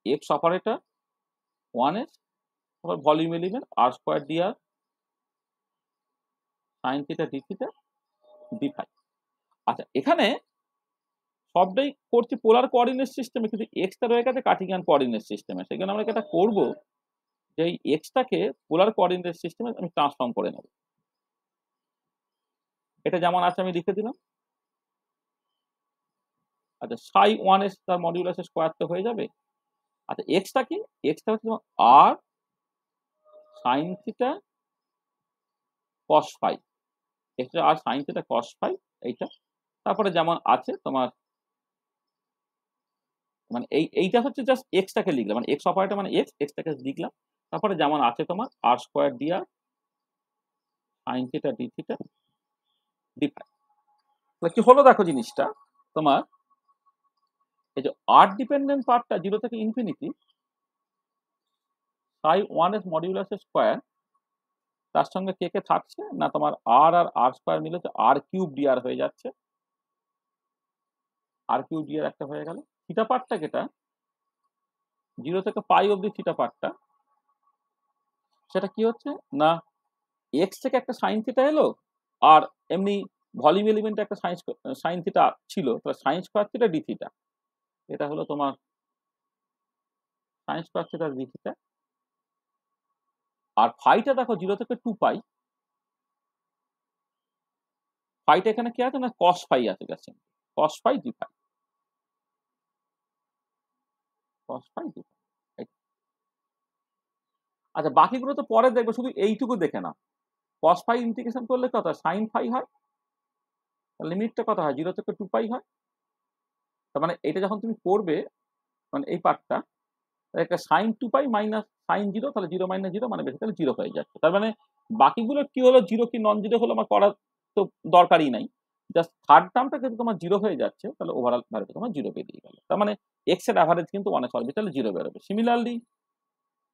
x operator, 1s, তারপর volume element r square d r sine theta d theta d phi. আচ্ছা, এখানে সবটাই করছি পোলার কোঅর্ডিনেট সিস্টেমে, কিন্তু এক্সটা রয়ে গেছে কার্টিজিয়ান কোঅর্ডিনেট সিস্টেমে। সেখানে আমরা যেটা করব যে এই এক্সটাকে পোলার কোঅর্ডিনেট সিস্টেমে আমি ট্রান্সফর্ম করে নেব। এটা যেমন আছে আমি লিখে দিলাম। আচ্ছা, সাই 1s তার মডিউলাস স্কোয়ার তো হয়ে যাবে। আচ্ছা, এক্সটা কি? এক্সটা হচ্ছে তোমার r sine theta cos phi, এক্সটা r sine theta cos phi, এইটা। তারপরে যেমন আছে তোমার মানে এইটা হচ্ছে জাস্ট এক্সটাকে লিখলাম, মানে এক্স অপারেটর মানে এক্সটাকে লিখলাম। তারপরে যেমন আছে তোমার r square d r sine theta d theta d phi. তাহলে কি হলো দেখো জিনিসটা তোমার, এই যে আর ডিপেন্ডেন্ট পার্টটা 0 থেকে ইনফিনিটি, সাই 1s মডিউলাস স্কোয়ার, তার সঙ্গে কে কে থাকছে না তোমার আর আর স্কোয়ার মিলে আর কিউব ডি আর হয়ে যাচ্ছে, আর কিউব ডি আর একটা হয়ে গেল। থিটা পার্টটা যেটা 0 থেকে পাই অব্দি থিটা পার্টটা, সেটা কি হচ্ছে না এক্স থেকে একটা সাইন থিটা এলো, আর এমনি ভলিউম এলিমেন্টে একটা সাইন থিটা ছিল, তাহলে sine square theta d theta, এটা হলো তোমার sine square theta d theta. আর ফাইটা দেখো 0 থেকে 2 পাই, ফাইটা এখানে কি আছে না কস ফাই আছে, গেছে cos phi D phi, cos phi D phi. আচ্ছা, বাকিগুলো তো পরে দেখবে, শুধু এইটুকু দেখে না, কস ফাই ইন্টিগ্রেশন করলে কত হয়, সাইন ফাই হয়, লিমিটটা কত হয় 0 থেকে 2 পাই হয়। তার মানে এটা যখন তুমি করবে, মানে এই পার্টটা একটা সাইন 2 পাই মাইনাস সাইন জিরো, তাহলে জিরো মাইনাস জিরো মানে বেসিক্যালি জিরো হয়ে যাচ্ছে। তার মানে বাকিগুলো কি হলো, জিরো কি নন জিরো হলো আমার করার তো দরকারই নাই। জাস্ট থার্ড টার্মটা কিন্তু তোমার জিরো হয়ে যাচ্ছে, তাহলে ওভারঅল ভ্যালুটা তোমার জিরো বেরিয়ে গেল। তার মানে এক্স এর অ্যাভারেজ কিন্তু 1 এর অরবিটালে জিরো বেরোবে। সিমিলারলি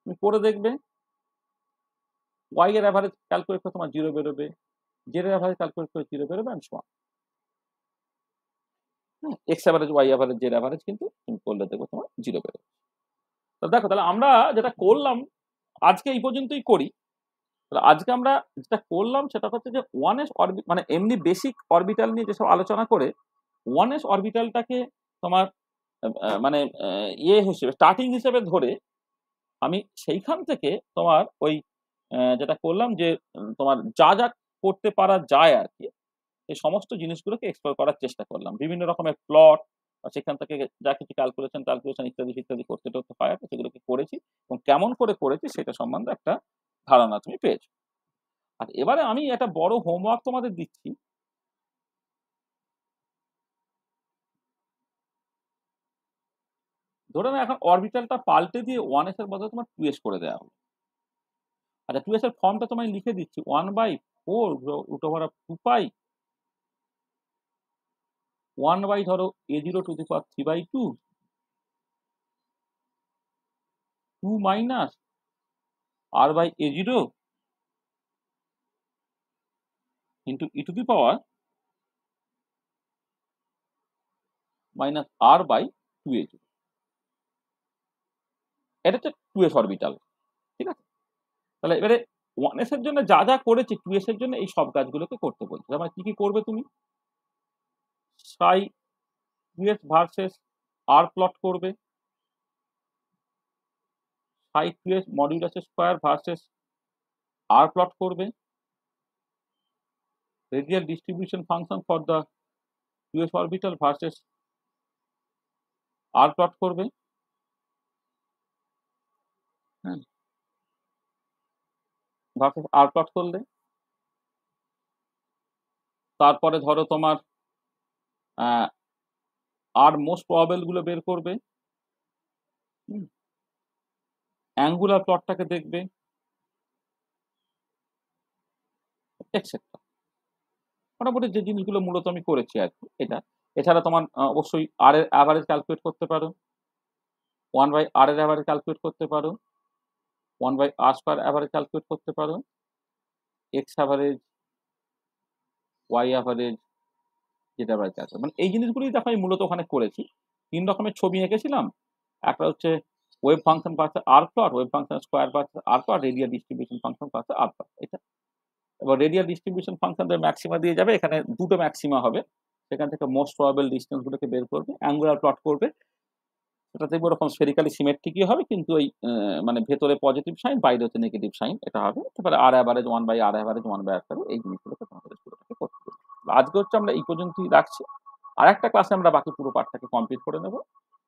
তুমি করে দেখবে ওয়াই এর অ্যাভারেজ ক্যালকুলেট করে তোমার জিরো বেরোবে, জেড এর অ্যাভারেজ ক্যালকুলেট করে জিরো বেরোবে, and so on. X average, Y average, Z average কিন্তু তুমি করলে দেখবে তোমার জিরো বেরোবে। তো দেখো, তাহলে আমরা যেটা করলাম আজকে এই পর্যন্তই করি। তাহলে আজকে আমরা যেটা করলাম সেটা হচ্ছে যে ওয়ান এস অরবিট মানে এমনি বেসিক অরবিটাল নিয়ে যেসব আলোচনা করে ওয়ান এস অরবিটালটাকে তোমার মানে ইয়ে হিসেবে স্টার্টিং হিসেবে ধরে আমি সেইখান থেকে তোমার ওই যেটা করলাম যে তোমার যা যা করতে পারা যায় আর কি, এই সমস্ত জিনিসগুলোকে এক্সপ্লোর করার চেষ্টা করলাম। বিভিন্ন রকমের প্লট বা সেখান থেকে যা কিছু ক্যালকুলেশন ইত্যাদি ইত্যাদি করতে করতে হয় আর কি, সেগুলোকে করেছি এবং কেমন করে করেছি সেটা সম্বন্ধে একটা ধারণা তুমি পেয়েছো। আর এবারে আমি একটা বড় হোমওয়ার্ক তোমাদের দিচ্ছি। ধরে নাও এখন অরবিটালটা পাল্টে দিয়ে 1s এর বদলে তোমার 2s করে দেওয়া হলো। আচ্ছা, 2s এর ফর্মটা তোমায় লিখে দিচ্ছি, 1/4 root over of 2 pi 1 by ধরো a0 to the power 3/2 2 minus r by a0 into e to the power minus r by 2a0। এটা হচ্ছে 2s অরবিটাল, ঠিক আছে? তাহলে এবারে 1s এর জন্য যা যা করেছি 2s এর জন্য এই সব কাজগুলোকে করতে বলছি। তার মানে কি কি করবে তুমি? সাই 2s ভার্সেস r প্লট করবে, psi 2s modulus square versus r plot করবে, radial distribution function for the 2s orbital versus r plot করবে, হ্যাঁ, ভার্সেস r প্লট করলে তারপরে ধরো তোমার আর মোস্ট প্রবাবল গুলো বের করবে, অ্যাঙ্গুলার প্লটটাকে দেখবে, এক্সেট্রা। মোটামুটি যে জিনিসগুলো মূলত আমি করেছি আর কি এটা। এছাড়া তোমার অবশ্যই আর এর অ্যাভারেজ ক্যালকুলেট করতে পারো, 1/r এর অ্যাভারেজ ক্যালকুলেট করতে পারো, 1/r² অ্যাভারেজ ক্যালকুলেট করতে পারো, এক্স অ্যাভারেজ, ওয়াই অ্যাভারেজ, যেটা অ্যাভারেজ ক্যালকুলেট, মানে এই জিনিসগুলোই দেখো আমি মূলত ওখানে করেছি। 3 রকমের ছবি এঁকেছিলাম। একটা হচ্ছে ওয়েভ ফাংশন পাচ্ছে আর প্লট, ওয়েভ ফাংশন স্কোয়ার পাচ্ছে আর প্লট, রেডিয়াল ডিস্ট্রিবিউশন ফাংশন পাচ্ছে আর প্লট, এটা। এবার রেডিয়াল ডিস্ট্রিবিউশন ফাংশনের ম্যাক্সিমা দিয়ে যাবে, এখানে দুটো ম্যাক্সিমা হবে, সেখান থেকে মোস্ট প্রবাবল ডিস্টেন্স গুলোকে বের করবে, অ্যাঙ্গুলার প্লট করবে, সেটা দেখবো ওরকম স্ফেরিক্যালি সিমেট্রিকই হবে, কিন্তু ওই মানে ভেতরে পজিটিভ সাইন বাইরে হচ্ছে নেগেটিভ সাইন, এটা হবে। তারপরে আর অ্যাভারেজ 1/r অ্যাভারেজ 1/r থাকবে, এই জিনিসগুলোকে তোমাদের পুরোটাকে করতে হবে। আজকে হচ্ছে আমরা এই পর্যন্তই রাখছি, আর একটা ক্লাসে আমরা বাকি পুরো পার্টটাকে কমপ্লিট করে নেব।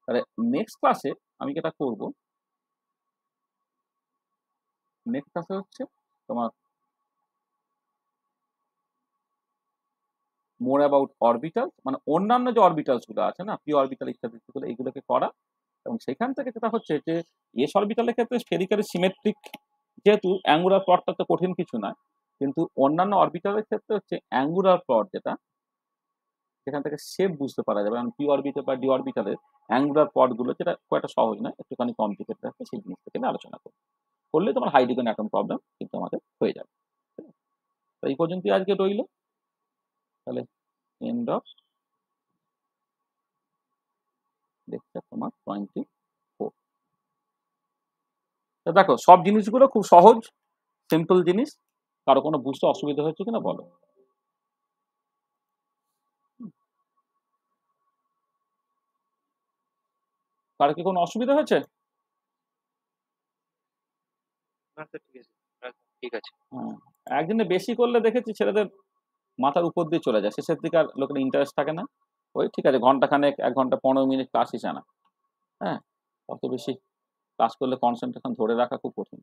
তাহলে নেক্সট ক্লাসে আমি যেটা করব, নেক্সট ক্লাসে হচ্ছে তোমার মোর অ্যাবাউট অরবিটাল, মানে অন্যান্য যে অরবিটালস গুলো আছে না, পি অরবিটাল ইত্যাদি, এইগুলোকে করা। এবং সেখান থেকে যেটা হচ্ছে যে এস অরবিটালের ক্ষেত্রে স্ফেরিক্যালি সিমেট্রিক, যেহেতু অ্যাঙ্গুলার প্লটটা তো কঠিন কিছু নয়, কিন্তু অন্যান্য অরবিটালের ক্ষেত্রে হচ্ছে অ্যাঙ্গুলার প্লট যেটা, সেখান থেকে শেপ বুঝতে পারা যাবে। কারণ পি অরবিটাল বা ডি অরবিটালের অ্যাঙ্গুলার প্লট গুলো যেটা খুব একটা সহজ নয়, একটুখানি কমপ্লিকেটেড আছে, সেই জিনিসটাকে আমি আলোচনা করলে তোমার হাইড্রোজেন অ্যাটম প্রবলেম কিন্তু আমাদের হয়ে যাবে। তো এই পর্যন্তই আজকে রইল, তাহলে এন্ড অফ লেকচার তোমার 24। তো দেখো, সব জিনিসগুলো খুব সহজ সিম্পল জিনিস। কারো কোনো বুঝতে অসুবিধা হচ্ছে কিনা বলো? কারো কি কোনো অসুবিধা হয়েছে? ঠিক আছে। হ্যাঁ, একদিনে বেশি করলে দেখেছি ছেলেদের মাথার উপর দিয়ে চলে যায়, শেষের দিকে আর লোকের ইন্টারেস্ট থাকে না। ওই ঠিক আছে, ঘন্টাখানেক 1 ঘন্টা 15 মিনিট ক্লাস হিসেবে না, হ্যাঁ, অত বেশি ক্লাস করলে কনসেন্ট্রেশন ধরে রাখা খুব কঠিন।